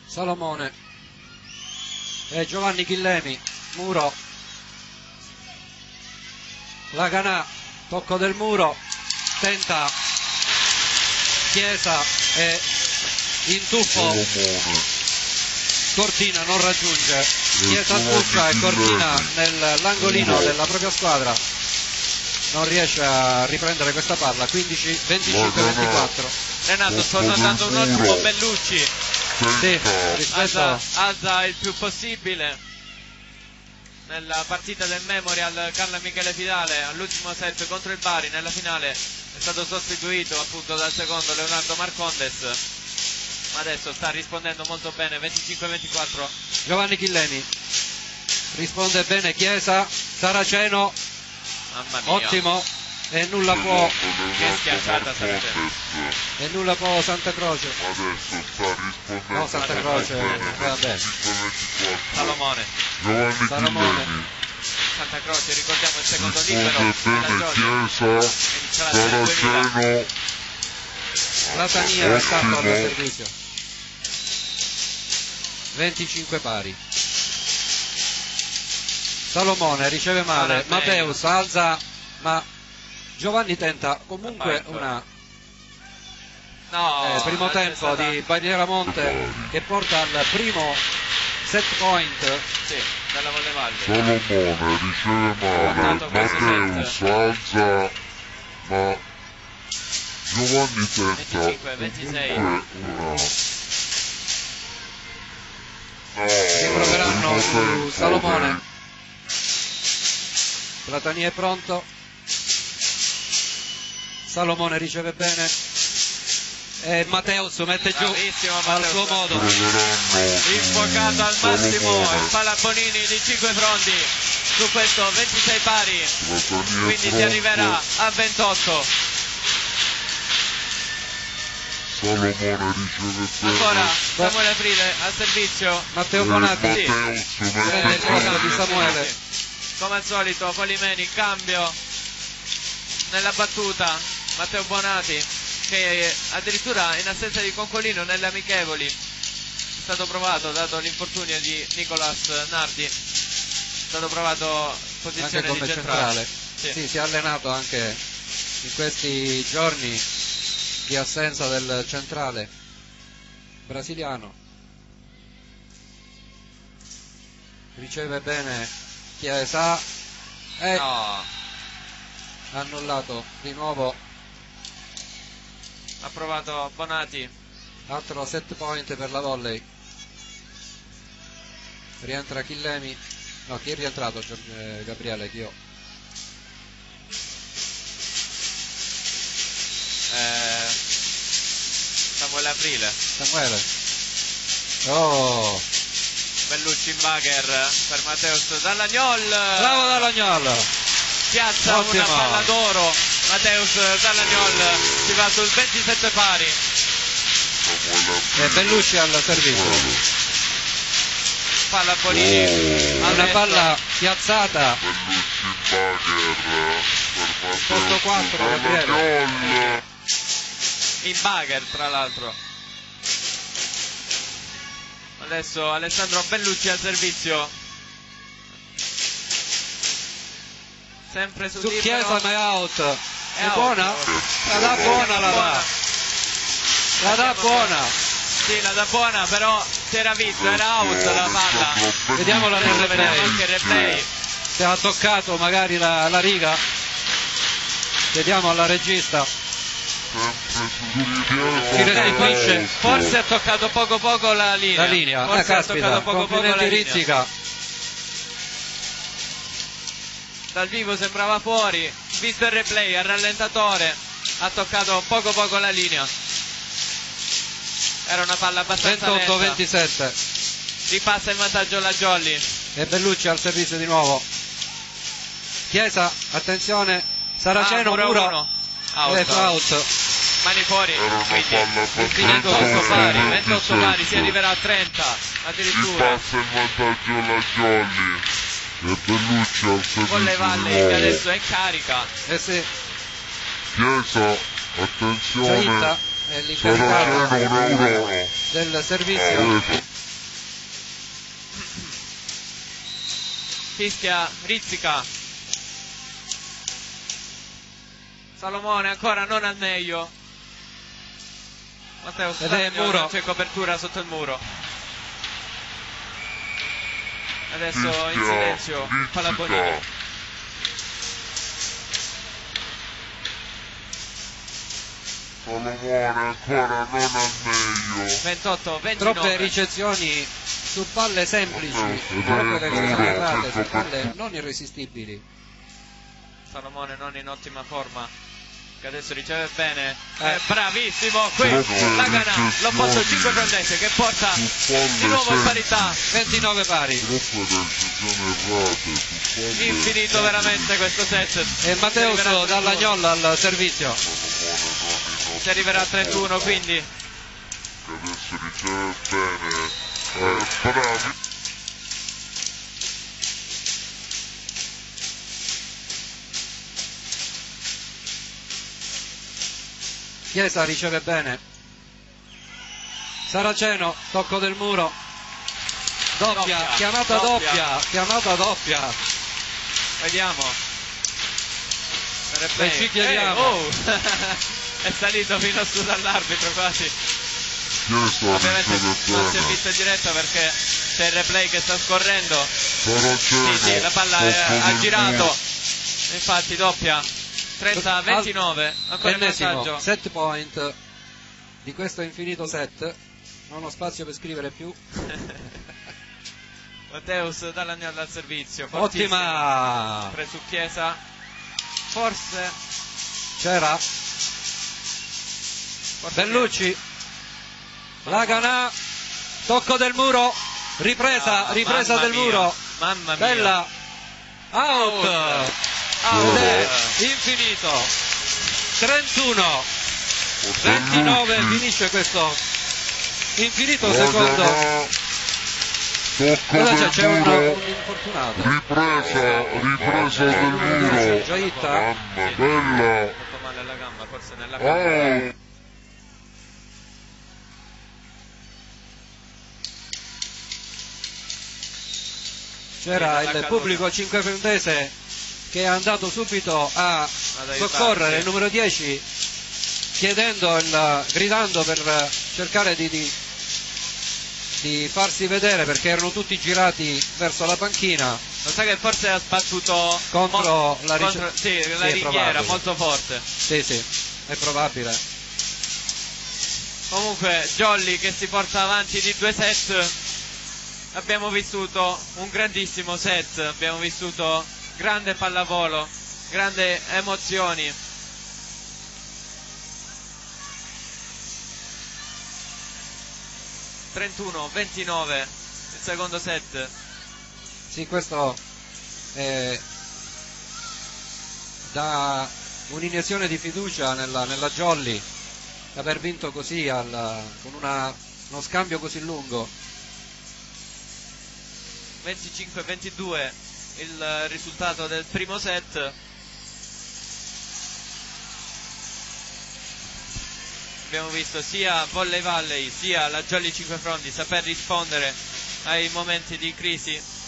Salomone e Giovanni Chillemi, muro, Laganà, tocco del muro, tenta Chiesa e in tuffo Cortina non raggiunge, Chiesa bussa e Cortina nell'angolino della propria squadra non riesce a riprendere questa palla. 25-24. Renato sta notando un ottimo Bellucci, Sì, rispetto alza il più possibile nella partita del Memorial. Carlo Michele Fidale all'ultimo set contro il Bari, nella finale è stato sostituito appunto dal secondo Leonardo Marcondes, adesso sta rispondendo molto bene, 25-24. Giovanni Chillemi risponde bene, Chiesa, Saraceno, Mamma mia. ottimo, e nulla può, Che schiacciata Saraceno. e nulla può Santa Croce. Adesso sta rispondendo. No, Santa Croce, vabbè. 25-24. Salomone. Giovanni Salomone. Chillemi. Santa Croce, ricordiamo il secondo libero Risponde della bene Gioia. Chiesa. Inizierà nel 2000. Saraceno. Platania è stato al Ottimo. servizio. 25 pari. Salomone riceve male, Guarda, Matteus alza, ma Giovanni tenta comunque una No, primo è tempo stata- di Bagneramonte che porta al primo set point. Sì, dalla Valle Valle. Salomone riceve male. Guardato questo Matteus alza. Ma Giovanni tenta 25-26. comunque Riproveranno primo su tempo Salomone. Platania è pronto. Salomone riceve bene. E Matteus mette giù Bravissimo al Matteus. suo modo. proveranno Infuocato al massimo Salomone. il Palabonini di 5 frondi su questo 26 pari, Platania quindi si pronto. arriverà a 28. Salomone riceve bene. Ancora Samuele Aprile al servizio. Matteo Bonatti Matteus prende mette il posto di giù. Samuele. Come al solito Polimeni cambio nella battuta. Matteo Bonati che addirittura in assenza di Concolino nelle amichevoli è stato provato, dato l'infortunio di Nicolas Nardi, è stato provato Anche posizione come di centrale. Sì. Sì, si è allenato anche in questi giorni di assenza del centrale brasiliano. Riceve bene Chiesa e No, annullato di nuovo. ha provato Bonati. Altro set point per la volley. Rientra Chillemi. No, chi è rientrato? Gabriele, chi ho? Samuele Aprile. Samuele. Oh, Bellucci in bagger per Matteus Dallagnol. bravo Dallagnol. Piazza Ottimo. una palla d'oro. Matteus Dallagnol si va sul 27 pari. E Bellucci al servizio. Palla Bonini. al Una destro. palla piazzata. Bellucci Bagher per Posto 4, Gabriele. Dallagnol. In bagger tra l'altro. Adesso Alessandro Bellucci al servizio. Sempre su Su libero. Chiesa ma è out. È out. buona? La dà buona, la dà. La dà buona. Sì, la dà buona, però si era visto, era out la palla. Vediamola nel Adesso vediamo replay. anche il replay. Se ha toccato magari la riga. Chiediamo alla regista. Si restituisce. Forse ha toccato poco la linea. La linea. Forse ha Caspita. toccato poco la Complimenti linea. Rizzica. Dal vivo sembrava fuori, visto il replay al rallentatore ha toccato poco la linea. Era una palla abbastanza lenta. 28-27. Ripassa in vantaggio la Jolly. E Bellucci al servizio di nuovo. Chiesa, attenzione. Saraceno, muro muro. uno. Out. Out. Mani fuori. Era una Quindi palla infinito abbastanza 28 pari, lenta. 28 pari, si arriverà a 30 Si addirittura. passa in vantaggio la Jolly. E Bellucci al servizio Con le di Valle che nuovo. adesso è in carica. Eh sì, Chiesa, attenzione. Zaitta è l'incaricato Saraceno 1-1. del servizio. Adesso Fischia Rizzica. Salomone ancora non al meglio. Matteo Ed è Stagno, muro. non c'è copertura sotto il muro. Adesso in Fischia silenzio Palabonini. Rizzica. Salomone ancora non al meglio. 28-29. Troppe ricezioni su palle semplici, troppe le ricezioni errate su palle non irresistibili. Salomone non in ottima forma. che adesso riceve bene, bravissimo qui Laganà, l'opposto 5 Frondese che porta di nuovo in parità, 29 pari. infinito veramente questo set. E Matteus dalla gnolla al servizio. Si arriverà a 31 quindi. Che adesso riceve bene, bravi. Chiesa riceve bene. Saraceno, tocco del muro. Doppia, chiamata doppia. Vediamo. E ci chiediamo. È salito fino a su dall'arbitro quasi. Chiesa Ovviamente riceve non si è bene. visto in diretta perché c'è il replay che sta scorrendo. Saraceno, Sì, la palla ha girato. Infatti doppia. 30-29. Ancora il Ennesimo vantaggio. set point di questo infinito set. Non ho spazio per scrivere più. Matteus dall'agnello al servizio. Fortissimo. Ottima. Preso su Chiesa. Forse C'era Bellucci. Laganà. Tocco del muro. Ripresa mamma del mia, muro. Mamma mia. Bella. Out. Ed è infinito. 31 29 finisce questo infinito secondo. Cosa c'è un infortunato. Ripresa del muro. Gioitta. Mamma bella. Molto male alla gamba, forse nella gamba. C'era il pubblico cinquefrondese che è andato subito a soccorrere il numero 10 gridando per cercare di farsi vedere perché erano tutti girati verso la panchina. Lo sai che forse ha sbattuto Contro la ringhiera molto forte. Sì, è probabile. Comunque Jolly che si porta avanti di 2 set. Abbiamo vissuto un grandissimo set, abbiamo vissuto grande pallavolo, grandi emozioni. (31-29) il secondo set. Sì, questo dà un'iniezione di fiducia nella Jolly, aver vinto così con uno scambio così lungo. 25-22 il risultato del primo set. Abbiamo visto sia Volley Valley sia la Jolly Cinquefrondi saper rispondere ai momenti di crisi.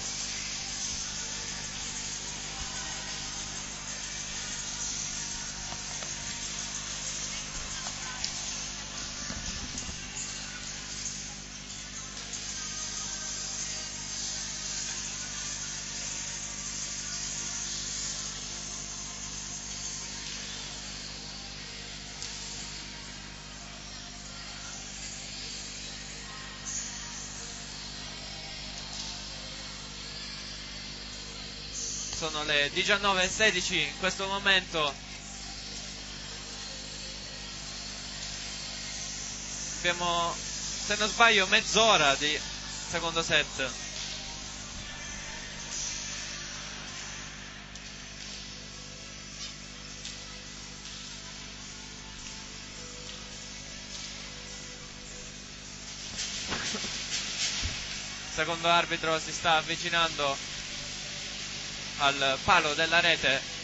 Sono le 19:16 in questo momento. Abbiamo, se non sbaglio, mezz'ora di secondo set. Il secondo arbitro si sta avvicinando al palo della rete.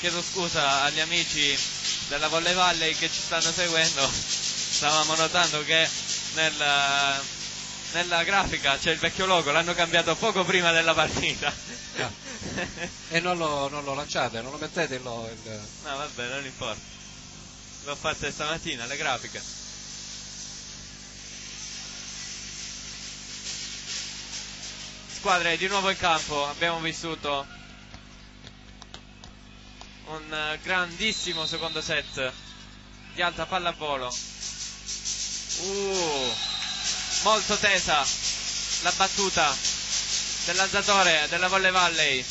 chiedo scusa agli amici della Volley Valley che ci stanno seguendo. Stavamo notando che nella grafica c'è il vecchio logo, l'hanno cambiato poco prima della partita. E non lo lanciate, non lo mettete No, vabbè, non importa. L'ho fatta stamattina, le grafiche. Squadre di nuovo in campo, abbiamo vissuto un grandissimo secondo set di alta pallavolo. Molto tesa la battuta dell'alzatore della Volley Valley,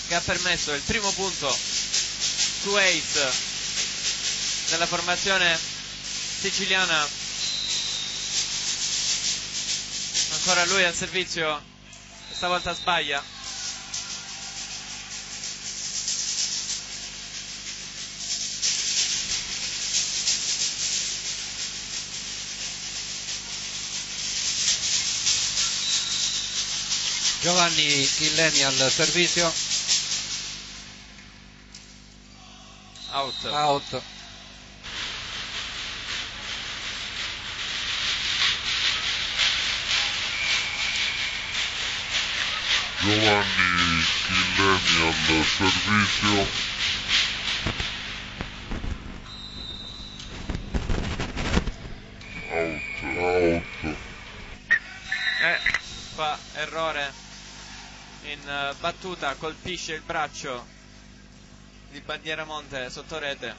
che ha permesso il primo punto su ace della formazione siciliana. Ancora lui al servizio, stavolta sbaglia. Giovanni Chilleni al servizio. Out. Giovanni Chilleni al servizio. Out. Fa errore in battuta, colpisce il braccio di Bandieramonte sotto rete.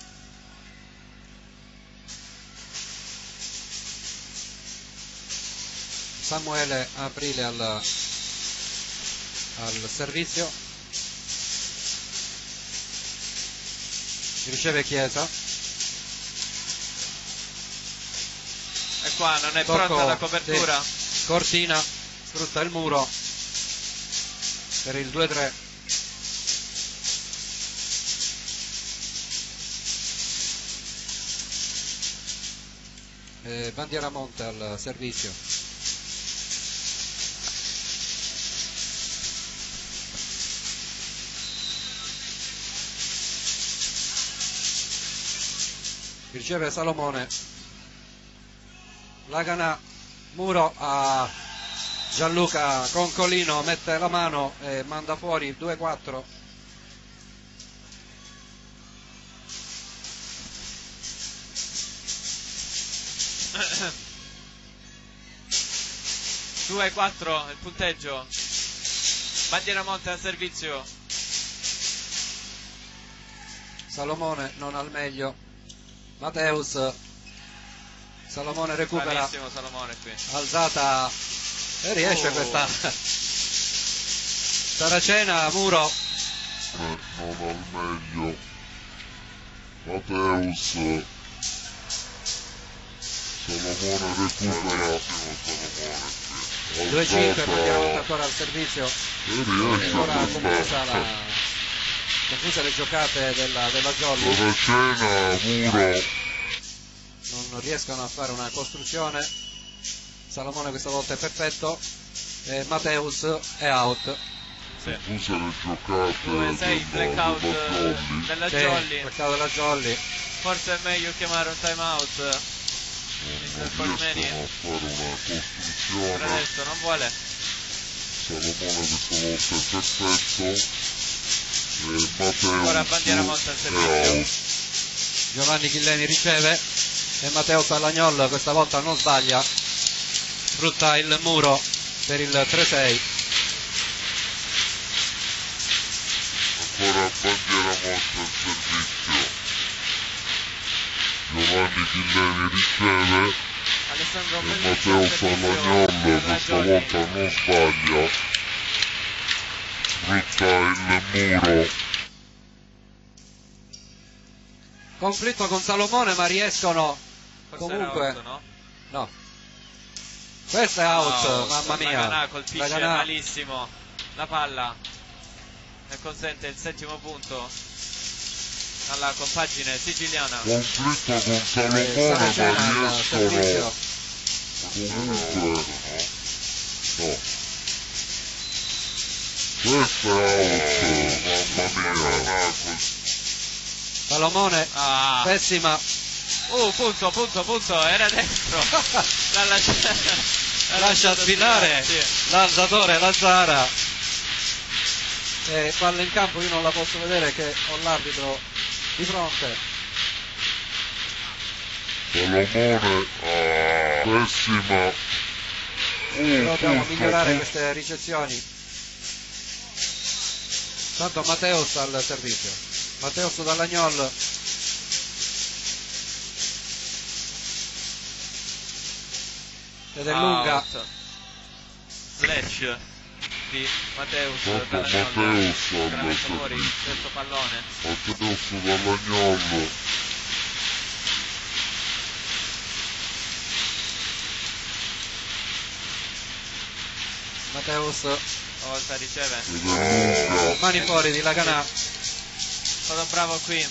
Samuele Aprile al servizio. Riceve Chiesa. E qua non è Tocco, pronta la copertura. Sì. Cortina sfrutta il muro per il 2-3. Bandieramonte al servizio. Riceve Salomone. Laganà, muro a Gianluca Concolino, mette la mano e manda fuori 2-4. Due 4 il punteggio. Bandieramonte al servizio. Salomone non al meglio. Mateus. Salomone recupera. Bravissimo Salomone qui. Alzata e riesce questa Saracena, muro. Non al meglio. Mateus. Salomone recupera. 2-5, Bandieramonte ancora al servizio. Ancora confuse le giocate della Jolly. Saracena, muro. Non riescono a fare una costruzione. Salomone questa volta è perfetto e Mateus è out. Confuse le giocate 2-6 blackout della Sì, Jolly. blackout della Jolly. Forse è meglio chiamare un time out. non riescono a fare una costruzione. Per adesso non vuole. Salomone questa volta è perfetto e Mateus Ora Bandieramonte al è servizio. out. Giovanni Chilleni riceve e Matteo Pallagnol questa volta non sbaglia, sfrutta il muro per il 3-6. Ancora Bandieramonte al servizio. Giovanni Chilleni riceve Alessandro e Pellicci Matteo al servizio Pallagnol della questa Jolly. volta non sbaglia, sfrutta il muro. Conflitto con Salomone, ma riescono Forse comunque. era out, no? No, questo è out, No, mamma mia. Laganà colpisce Laganà. malissimo la palla e consente il settimo punto alla compagine siciliana. Conflitto con Salomone, Saracena ma al riescono servizio. comunque no. Questo è out, mamma mia. Salomone, Ah. pessima. Punto, era dentro. Lascia sfilare sì. l'alzatore Lazzara. Palla in campo, io non la posso vedere che ho l'arbitro di fronte. Salomone, pessima. Dobbiamo migliorare queste ricezioni. Tanto Matteus al servizio. Matteus Dallagnol. Ed è lunga. Out. Slash di Matteus Tanto Dallagnol. Matteus al Veramente fuori servizio. questo pallone. Matteus Dallagnol. Matteus, Volta riceve. Ed è lunga. mani fuori di Laganà. Stato bravo qui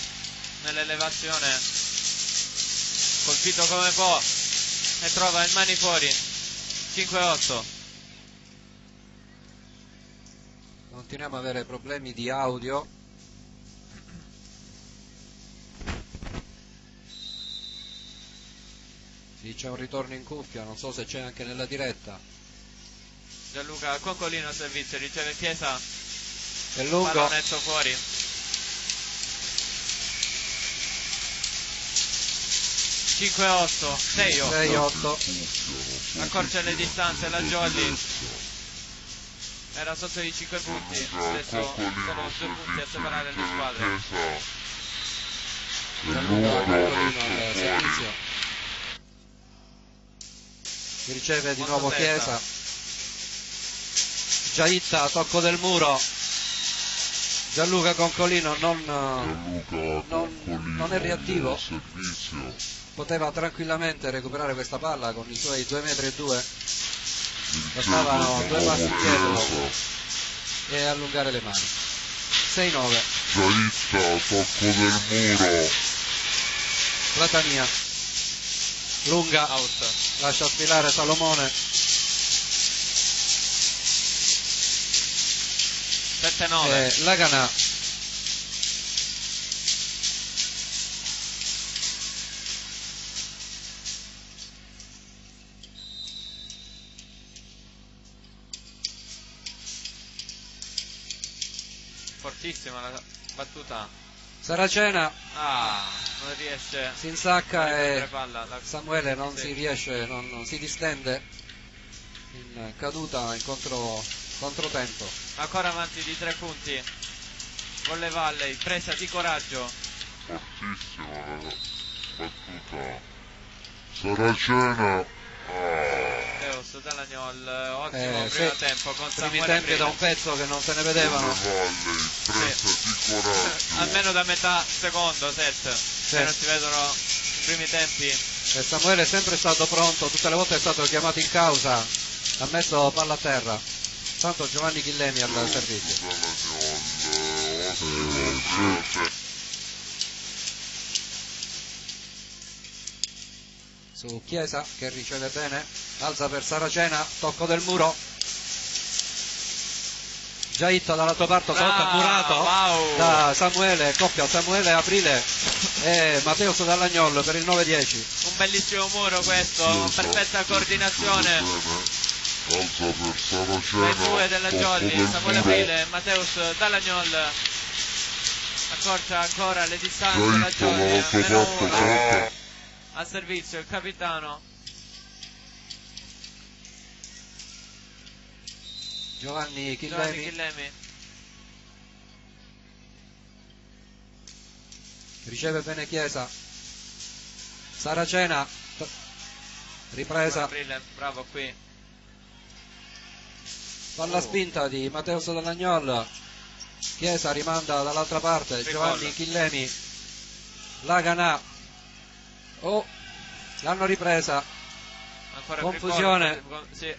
nell'elevazione. Colpito come può. E trova il mani fuori. 5-8. Continuiamo ad avere problemi di audio. Sì, c'è un ritorno in cuffia, non so se c'è anche nella diretta. Gianluca Concolino al servizio, riceve Chiesa. È lungo. Pallonetto fuori. 5-8, 6-8. 6-8. Accorcia le distanze la Jolly. Era sotto i 5 punti. Adesso sono 2 punti a separare le squadre. Gianluca Concolino al servizio. Riceve di Molto nuovo testa. Chiesa. Giaitta, tocco del muro. Gianluca Concolino non è reattivo. Servizio. Poteva tranquillamente recuperare questa palla con i suoi 2,2 m. Bastavano 2 passi indietro e allungare le mani. 6-9. Giaitta, tocco del muro. Platania. Lunga. Out. Lascia sfilare Salomone. 7-9. Laganà. Fortissima la battuta. Saracena Non riesce si a insacca riprendere e palla. Samuele non Sì. si riesce, non si distende in caduta, in controtempo. Ancora avanti di 3 punti. Volle Valley, presa di coraggio. Fortissima la battuta. Saracena. Teos Dallagnol, ottimo Sì, primo tempo con primi Samuele tempi da Brilla. un pezzo che non se ne vedevano. Valley, presa di coraggio. Almeno da metà secondo set, se non si vedono i primi tempi. E Samuele è sempre stato pronto, tutte le volte è stato chiamato in causa, ha messo palla a terra. Tanto Giovanni Chillemi al servizio. Su Chiesa che riceve bene, alza per Saracena, tocco del muro. Giaitta dall'altra parte sotto murato wow. da Samuele, coppia Samuele Aprile e Matteus Dallagnol per il 9-10. Un bellissimo muro questo, perfetta coordinazione. Alza per Saracena. Dai due della tocco Jolly, del Samuele muro. Aprile, Matteus Dallagnol. Accorcia ancora le distanze la Giaitta Jolly, dall'altra meno parte uno. sotto. Al servizio il capitano. Giovanni Giovanni Chillemi Chillemi. riceve bene Chiesa. Saracena ripresa, Aprile, bravo qui. palla spinta di Matteus Dallagnol. Chiesa rimanda dall'altra parte, Giovanni Chillemi. Laganà. L'hanno ripresa. Ancora Confusione. Sì,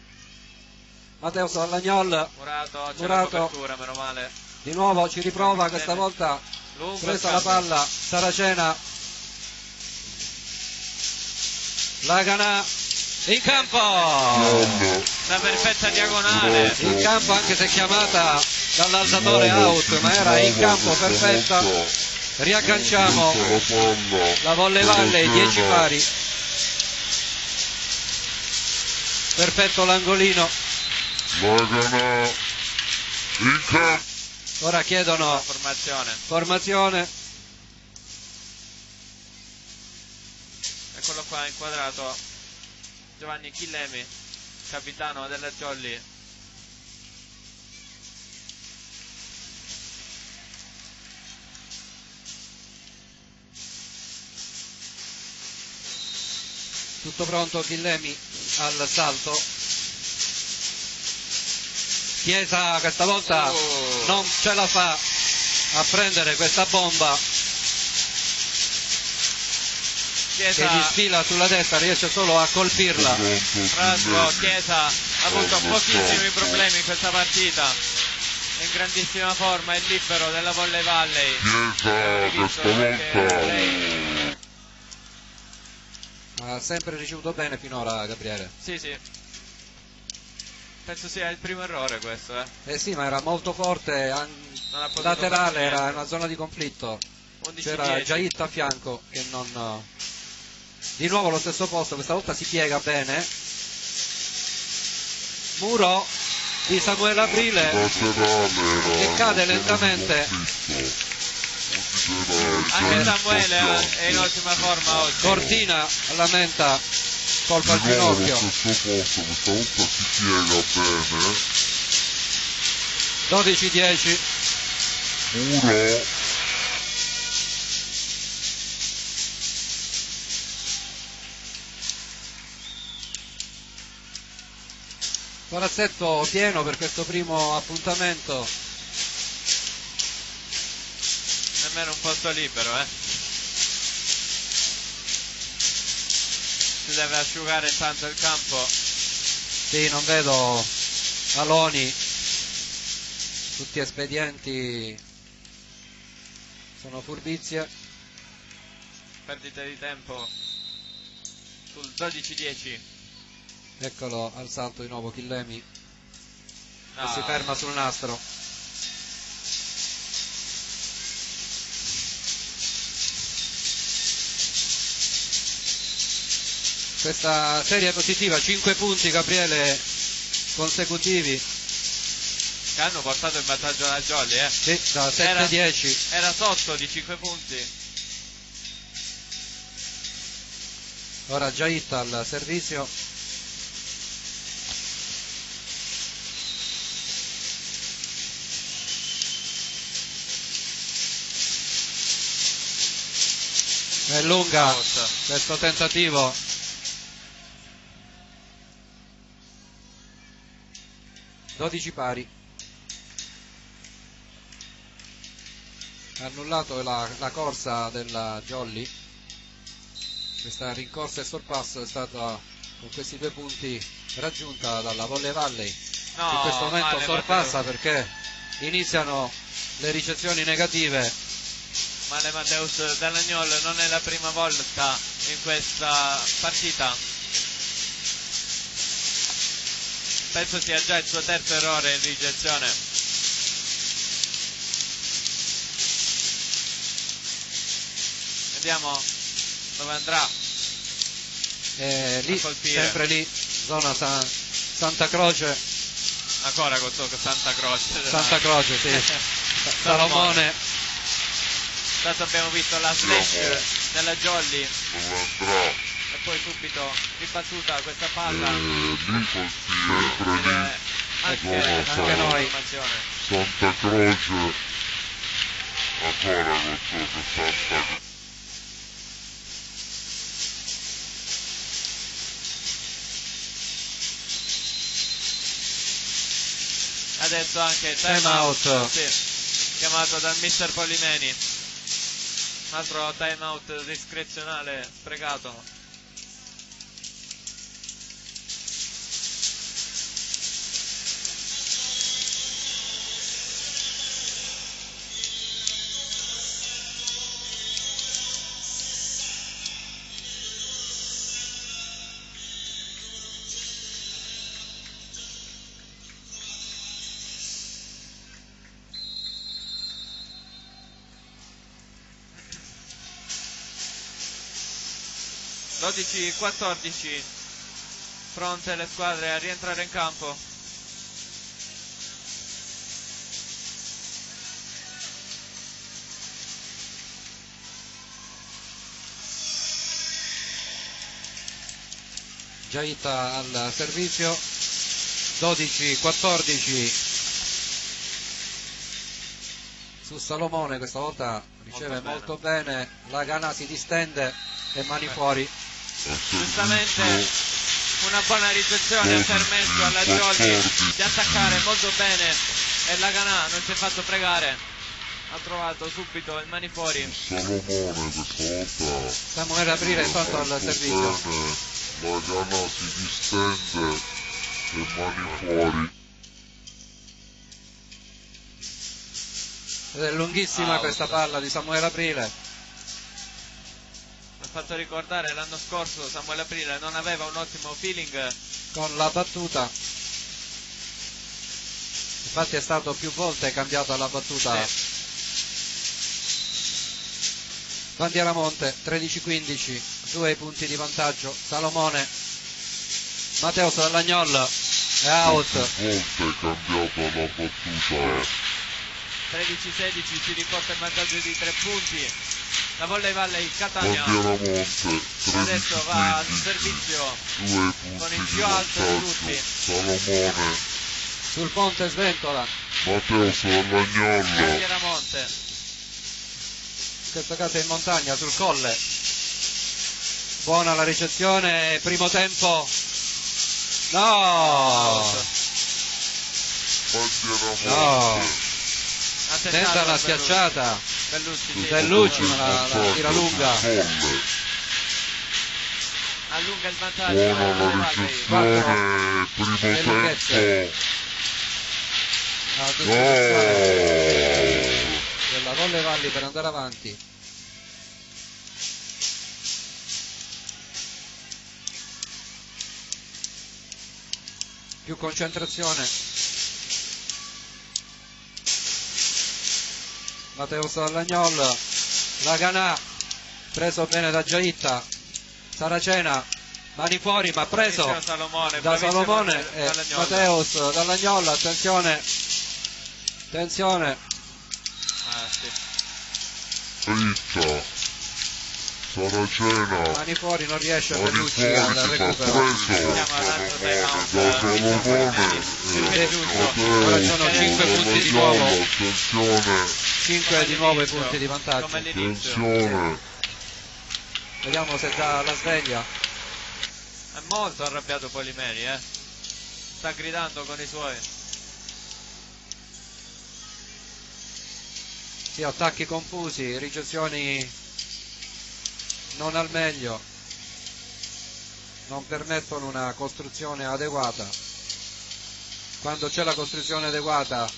Matteus Dallagnol Murato, c'è Murato. la copertura, meno male. di nuovo ci riprova, questa volta Lungo presa il la cambio. palla Saracena. Laganà in campo, La perfetta diagonale. in campo anche se chiamata dall'alzatore out, ma era in campo perfetta. Riagganciamo la Volley Valley, 10 pari. Perfetto l'angolino. Lagana in campo. Ora chiedono formazione. Eccolo qua inquadrato Giovanni Chillemi, capitano della Jolly. Tutto pronto Chillemi al salto. Chiesa questa volta non ce la fa a prendere questa bomba che gli sfila sulla destra, riesce solo a colpirla. Frasco, Chiesa ha avuto pochissimi problemi in questa partita, è in grandissima forma, è libero della Volley Valley. Chiesa questa volta Ha sempre ricevuto bene finora Gabriele. Sì, penso sia il primo errore questo, Eh sì, ma era molto forte, non ha potuto laterale, fare era niente. una zona di conflitto. 11-10. C'era Jait a fianco che non... Di nuovo lo stesso posto, questa volta si piega bene. Muro di Samuele Aprile che cade lentamente. Anche Samuele è in ottima forma oggi. Cortina lamenta colpo al ginocchio. stesso posto, questa volta si piega bene. 12-10. Muro Palazzetto pieno per questo primo appuntamento. Nemmeno un posto libero, Si deve asciugare intanto il campo. Sì, non vedo aloni. Tutti espedienti sono furbizie. Perdita di tempo sul 12-10. Eccolo al salto di nuovo Chillemi che No. si ferma sul nastro. Questa serie è positiva, 5 punti Gabriele consecutivi. Che hanno portato in vantaggio la Jolly, Sì, da 7-10. Era sotto di 5 punti. Ora Jait al servizio. È lunga Out. questo tentativo. Dodici pari. Ha annullato la corsa della Jolly. Questa rincorsa e sorpasso è stata con questi 2 punti raggiunta dalla Volley Valley. No, In questo momento male, sorpassa perché iniziano le ricezioni negative. Male Matteus Dalagnol, non è la prima volta in questa partita. Penso sia già il suo terzo errore in ricezione. Vediamo dove andrà. Lì, A colpire. sempre lì, zona Santa Croce. Ancora con Santa Croce. Santa Croce, sì. Salomone. Intanto abbiamo visto la slash della Jolly dove andrà e poi subito ribattuta questa palla. lì sempre lì Anche noi. Formazione. Santa Croce ancora con Santa Croce. Adesso anche Time time out, out. sì, chiamato dal mister Polimeni. Un altro time out discrezionale sprecato. 12-14, pronte le squadre a rientrare in campo. Giaita al servizio, 12-14 su Salomone, questa volta riceve molto bene, la Gana si distende e mani fuori. Giustamente una buona ricezione ha permesso alla Gioli di attaccare molto bene e la Gana non si è fatto pregare, ha trovato subito il mani fuori. Salomone questa volta Samuele Aprile intanto al servizio. bene, la Gana si distende e mani fuori. Ed è lunghissima questa palla di Samuele Aprile. Mi ha fatto ricordare l'anno scorso Samuele Aprile non aveva un ottimo feeling Con la battuta, infatti è stato più volte cambiato alla battuta. Sì. Bandieramonte 13-15, 2 punti di vantaggio. Salomone, Matteo Sallagnol è out. Volte cambiato alla battuta. 13-16, si riporta il vantaggio di 3 punti. La Volley Valley Catania Bandieramonte adesso va al 13-15, servizio 2 punti con il di più alto di vantaggio. tutti. Salomone, Sul ponte sventola, Matteo Sallagnol, Bandieramonte. in questo caso in montagna, sul colle. Buona la ricezione, primo tempo. No! Bandieramonte, No! Ha Tenta tentato la schiacciata. Bellucci, sì. Bellucci, ma la tira lunga. Colle. Allunga il vantaggio. Buona la Valley. ricezione, primo Le lunghezze. tempo. La No! distribuzione della Volley Valley per andare avanti. Più concentrazione. Matteo Sallagnol, la Ganà, preso bene da Giaitta, Saracena, mani fuori ma preso Bravissimo Salomone, da bravissimo Salomone e Sallagnol. Matteus Dall'Agnolla, attenzione, attenzione, Ah, sì. Riccia, Saracena, mani fuori, non riesce mani Bellucci fuori, al si fa recupero. preso Andiamo all'altro da timeout. Salomone, È giusto. Ora sono 5 punti di nuovo. Attenzione, 5 di nuovo i All'inizio, punti di vantaggio. come all'inizio. attenzione, Vediamo se dà la sveglia. È molto arrabbiato Polimeri, sta gridando con i suoi. Sì, attacchi confusi, ricezioni non al meglio, non permettono una costruzione adeguata. Quando c'è la costruzione adeguata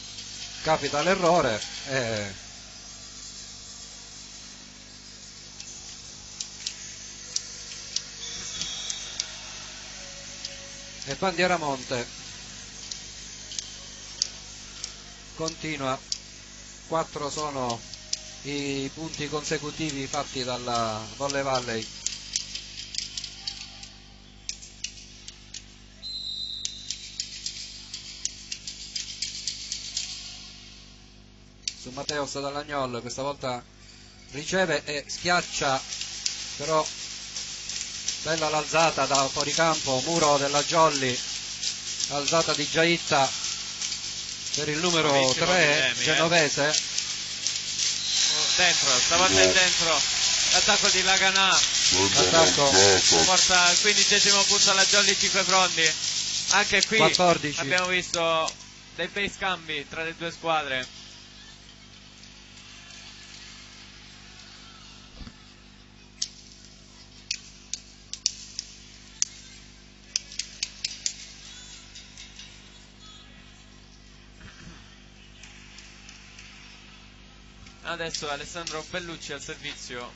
capita l'errore e Bandieramonte continua. 4 sono i punti consecutivi fatti dalla Volley Valley. Su Matteus Dallagnol, questa volta riceve e schiaccia, però bella l'alzata da fuori campo, muro della Jolly, alzata di Giaitta per il numero Bravissimo 3 Guilherme, genovese. Dentro, stavolta è dentro. L'attacco di Laganà Attacco. porta al 15° punto alla Jolly 5 Frondi. Anche qui 14. abbiamo visto dei bei scambi tra le due squadre. Adesso Alessandro Bellucci al servizio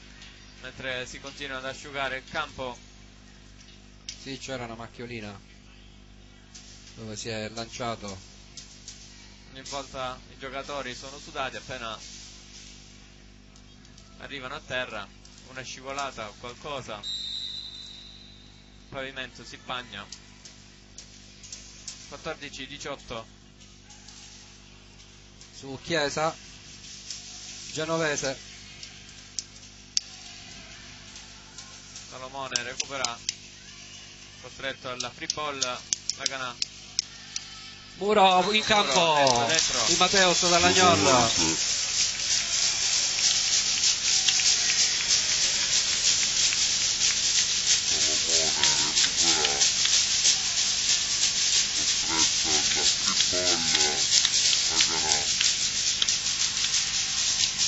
mentre si continua ad asciugare il campo. Sì, c'era una macchiolina dove si è lanciato. Ogni volta i giocatori sono sudati, appena arrivano a terra una scivolata o qualcosa pavimento si bagna. 14-18. Su Chiesa, Genovese, Salomone recupera, costretto alla free ball. Laganà. Muro in campo Dentro. di Matteus dall'Agnol.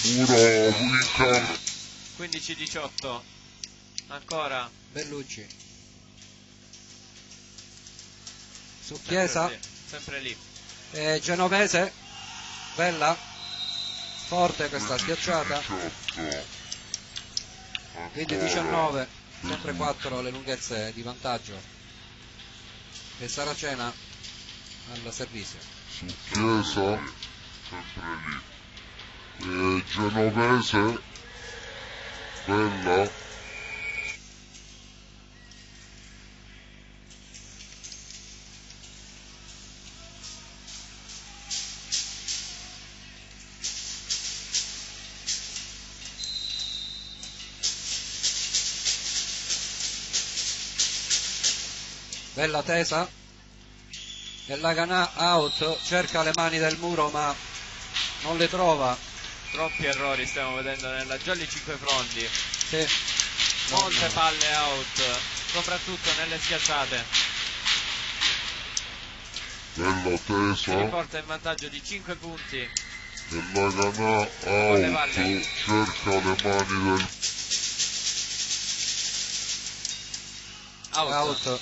Muro in campo. 15-18. Ancora. Bellucci. Su Chiesa, Sempre lì. Genovese, bella, forte questa schiacciata. 20-19, sempre 4 le lunghezze di vantaggio. E Saracena al servizio. Su Chiesa, sempre lì. Genovese, bella. Bella tesa. E Laganà out, cerca le mani del muro ma non le trova. Troppi errori stiamo vedendo nella Jolly 5 Frondi. Sì. Molte palle out, soprattutto nelle schiacciate. Bella Si tesa. riporta in vantaggio di 5 punti. E Laganà out, cerca le mani del... Out.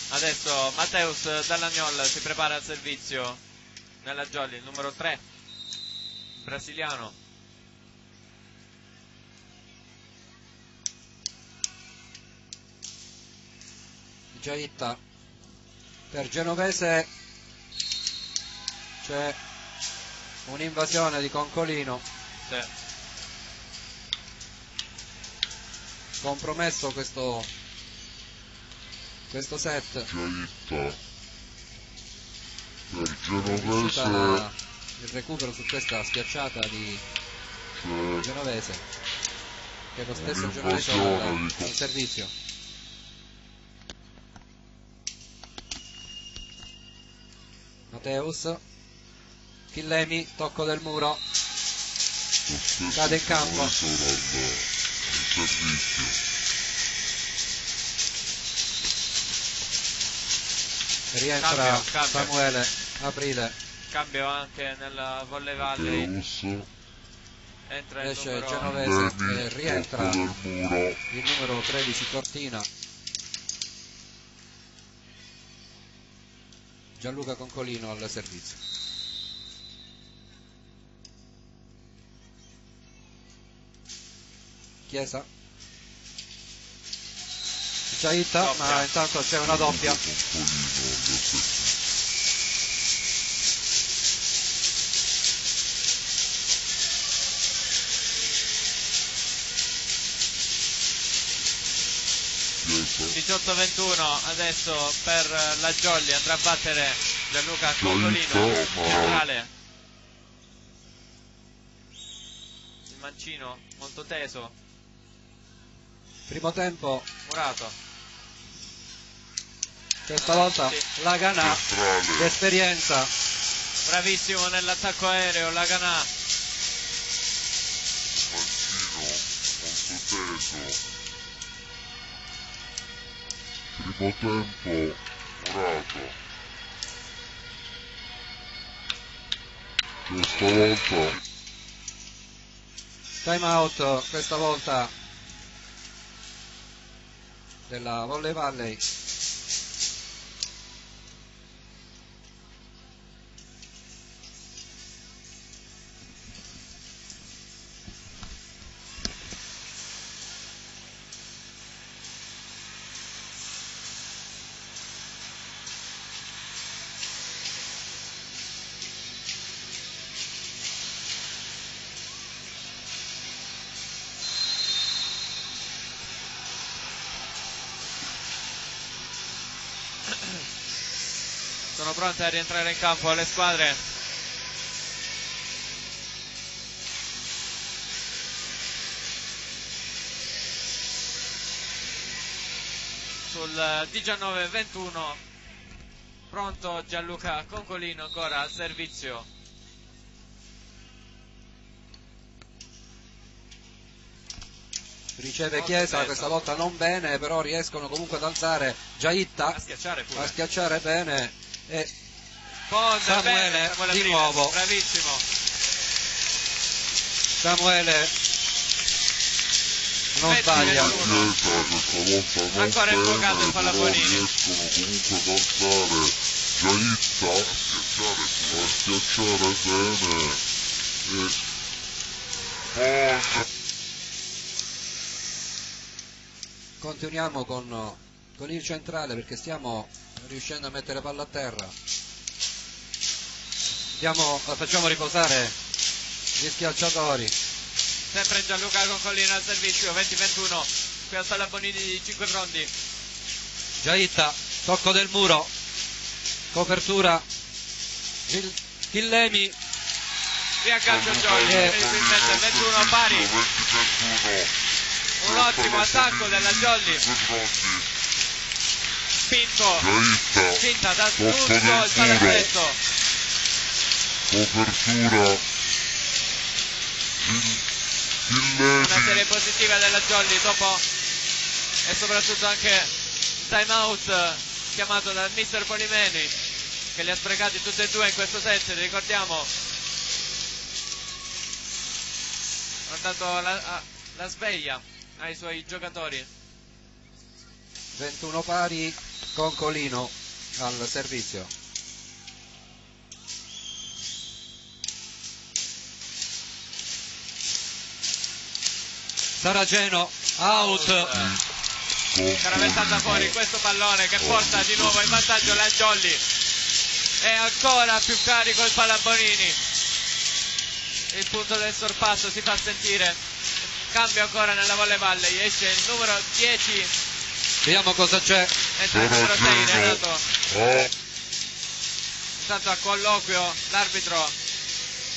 Adesso Matteus Dall'Agnol si prepara al servizio nella Jolly, il numero 3, brasiliano. Giaitta. Per Genovese c'è un'invasione di Concolino. Sì. Compromesso questo set. Giaitta. Per Riuscita Genovese il recupero su questa schiacciata di c'è Genovese, che è lo stesso Genovese un'invasione al servizio. Matteus, Chillemi, tocco del muro, lo stesso cade in campo. Genovese al servizio. Rientra Cambio. Samuele Aprile, Cambio anche nella Volley Valley. Matteus, Entra il esce numero Genovese e Chillemi, rientra tocco del muro. il numero 13 Cortina. Gianluca Concolino al servizio. Chiesa, Giaitta, Doppia. ma intanto c'è una doppia. Concolino al servizio. Chiesa. 18-21 adesso per la Jolly, andrà a battere Gianluca Concolino, Giaitta, ma- centrale. Il mancino molto teso, Primo tempo, murato. questa volta Sì. Laganà, Centrale. l'esperienza. Bravissimo nell'attacco aereo Laganà. Mancino, molto teso. Primo tempo, murato. Questa volta, Time out questa volta della Volley Valley. pronte a rientrare in campo le squadre. Sul 19-21 pronto Gianluca Concolino ancora al servizio. Riceve Chiesa, questa volta non bene, però riescono comunque ad alzare Giaitta, A schiacciare pure. a schiacciare bene, e Ponte, Samuele bene, Samuele di Brines, nuovo. bravissimo. Samuele non 20, sbaglia. 21. Chiesa questa volta non Ancora infuocato il bene, però Pallafonini. riescono comunque ad alzare Giaitta, a schiacciare bene, e Ponte. Continuiamo con il centrale perché stiamo riuscendo a mettere palla a terra. Facciamo riposare gli schiacciatori. Sempre Gianluca Concolino al servizio, 20-21. Qui al Pallabonini di 5 pronti. Giaitta, tocco del muro, copertura, Chillemi, Riaggancio Giorgi, per il 21 pari. 20-21. Un ottimo attacco della Jolly. Spinto, Giaitta, finta da tocco tutto del il muro, palazzetto. copertura, Una Chillemi, serie positiva della Jolly dopo e soprattutto anche il time out chiamato dal mister Polimeni, che li ha sprecati tutti e due in questo set, ricordiamo. Ha dato la sveglia ai suoi giocatori. 21 pari, Concolino al servizio. Saraceno, out. Caraventata fuori questo pallone che porta di nuovo in vantaggio la Jolly. È ancora più carico il Pallabonini. Il punto del sorpasso si fa sentire. Cambio ancora nella Volley Valley. Esce il numero 10. Vediamo cosa c'è. Entra il numero 6 Renato. oh, Intanto a colloquio l'arbitro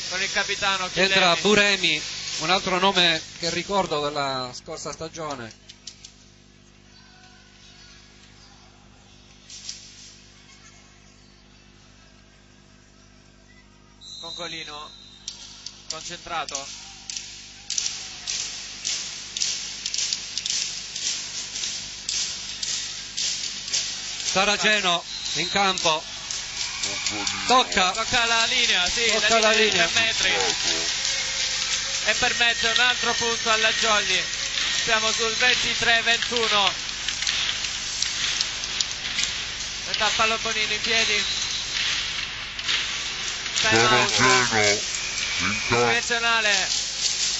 con il capitano Chillemi. Entra Buremi, un altro nome che ricordo della scorsa stagione. Concolino concentrato. Saraceno in campo, tocca La linea, sì, Tocca la di linea. 3 metri. E permette un altro punto alla Jolly. Siamo sul 23-21. Metà Pallabonini in piedi. Time out. Saraceno, intanto, Nazionale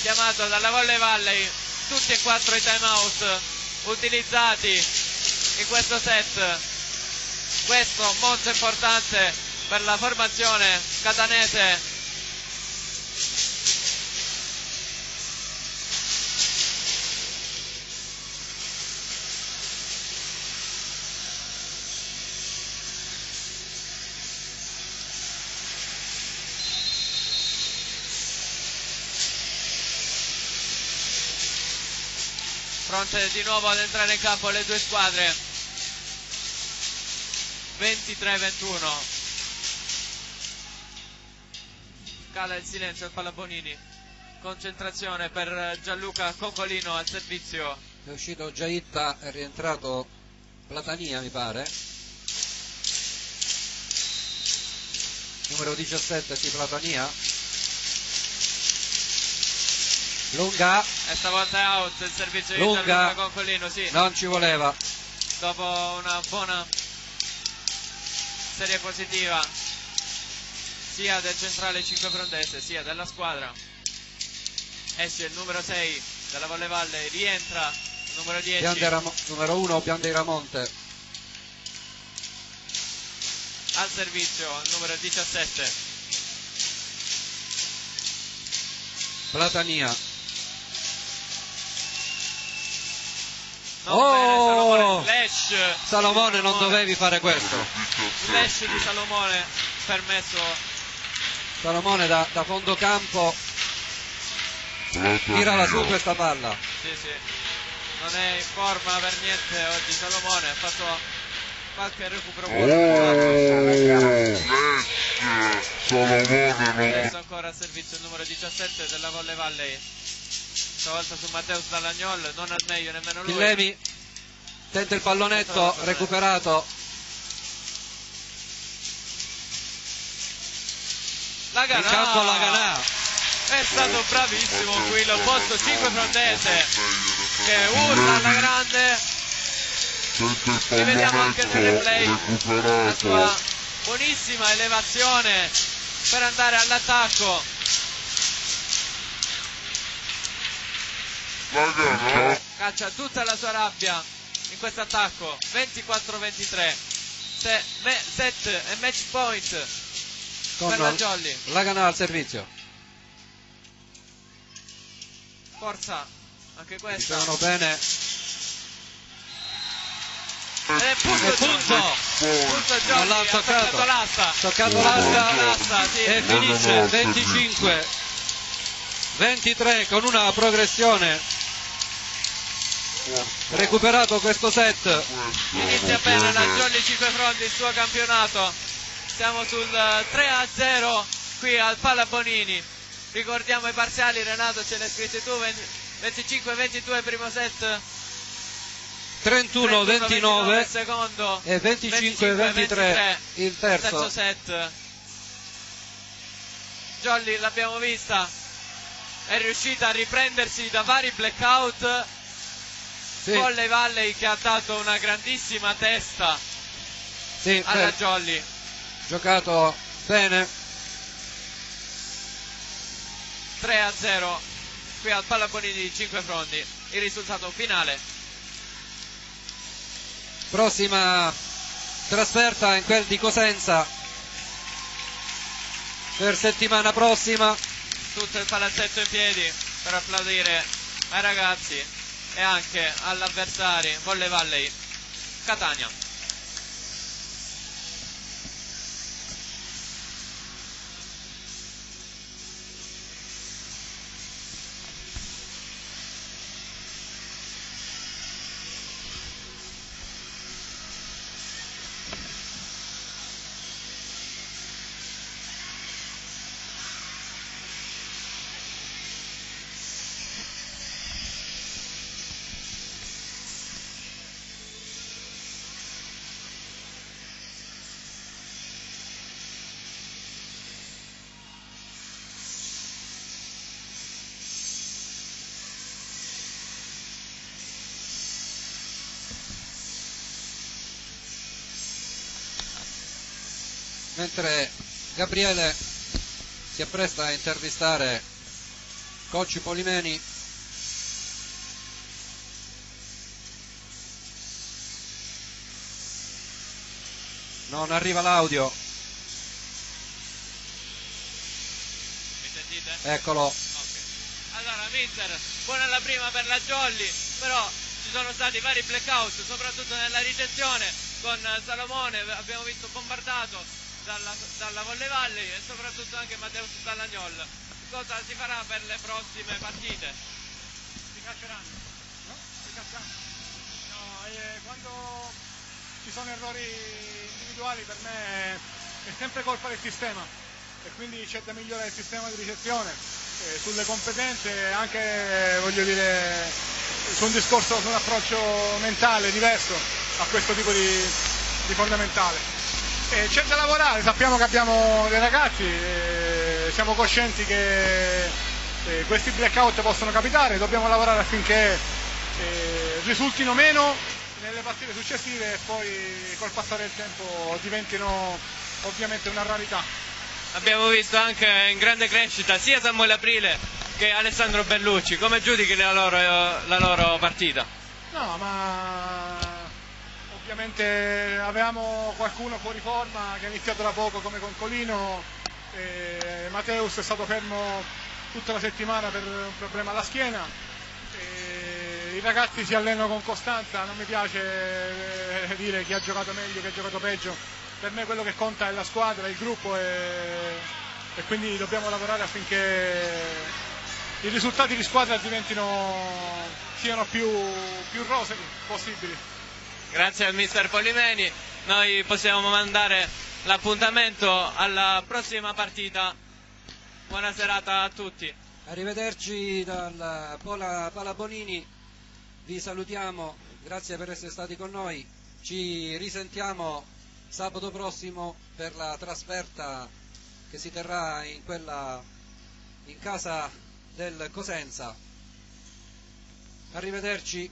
chiamato dalla Volley Valley. Tutti e 4 i time out utilizzati in questo set. Questo molto importante per la formazione catanese. Pronte di nuovo ad entrare in campo le due squadre. 23-21. Cala il silenzio al Pallabonini. Concentrazione per Gianluca Concolino al servizio. è uscito Giaitta, è rientrato Platania mi pare, numero 17 sì, Platania. Lunga, E stavolta è out il servizio di Lunga. Gianluca Concolino, sì. non ci voleva. Dopo una buona serie positiva sia del centrale 5 Prondese sia della squadra. Esce il numero 6 della Volley Valley, rientra il numero 10 Numero 1 Biandeiramonte. al servizio, il numero 17 Platania, Non bene, Salomone, Salomone, non dovevi fare questo. Slash di Salomone, permesso. Salomone da fondo campo tirala su questa palla. Sì, non è in forma per niente oggi Salomone, ha fatto qualche recupero Salomone adesso ancora a servizio il numero 17 della Volle Valley, stavolta su Mateus Dallagnol, non al meglio nemmeno lui. Chillemi tenta il pallonetto, recuperato. Laganà. In campo Laganà. È stato bravissimo qui l'opposto 5 Frondese che urla alla grande. Rivediamo anche il replay, la sua buonissima elevazione per andare all'attacco. Caccia tutta la sua rabbia in questo attacco. 24-23, set e match point per la Jolly. Laganà al servizio. Forza anche questa. Dicevano bene. E punto Jolly, ha toccato l'asta. Toccato l'asta sì. E finisce 25-23 con una progressione. Recuperato questo set. Inizia bene la Jolly 5 Fronti il suo campionato. Siamo sul 3-0 qui al Palla Bonini. Ricordiamo i parziali, Renato, ce le scritti tu. 25-22 primo set, 31-29 il secondo e 25-23 il terzo set. Jolly, l'abbiamo vista, è riuscita a riprendersi da vari blackout. Sì. Volley Valley che ha dato una grandissima testa alla Jolly. Giocato bene. 3-0 qui al Palla Bonini di 5 Fronti, il risultato finale. Prossima trasferta in quel di Cosenza per settimana prossima. Tutto il palazzetto in piedi per applaudire ai ragazzi e anche all'avversari Volley Valley Catania. Mentre Gabriele si appresta a intervistare coach Polimeni, non arriva l'audio. Mi sentite? Eccolo. Okay. Allora mister, buona la prima per la Jolly, però ci sono stati vari blackout soprattutto nella ricezione con Salomone, abbiamo visto bombardato dalla Volley Valley e soprattutto anche Mateus Dallagnol. Cosa si farà per le prossime partite? Si cacceranno, no? Si cacceranno. No, quando ci sono errori individuali per me è sempre colpa del sistema e quindi c'è da migliorare il sistema di ricezione, sulle competenze anche, voglio dire, su un discorso, su un approccio mentale diverso a questo tipo di fondamentale. C'è da lavorare, sappiamo che abbiamo dei ragazzi, siamo coscienti che questi blackout possono capitare, dobbiamo lavorare affinché risultino meno nelle partite successive e poi col passare del tempo diventino ovviamente una rarità. Abbiamo visto anche in grande crescita sia Samuele Aprile che Alessandro Bellucci, come giudichi la loro partita? No, ma ovviamente avevamo qualcuno fuori forma che ha iniziato da poco come Concolino, Mateus è stato fermo tutta la settimana per un problema alla schiena, i ragazzi si allenano con costanza, non mi piace dire chi ha giocato meglio, chi ha giocato peggio, per me quello che conta è la squadra, il gruppo e quindi dobbiamo lavorare affinché i risultati di squadra siano più rosei possibili. Grazie al mister Polimeni, noi possiamo mandare l'appuntamento alla prossima partita. Buona serata a tutti. Arrivederci dal Pala Bonini, vi salutiamo, grazie per essere stati con noi, ci risentiamo sabato prossimo per la trasferta che si terrà in casa del Cosenza. Arrivederci.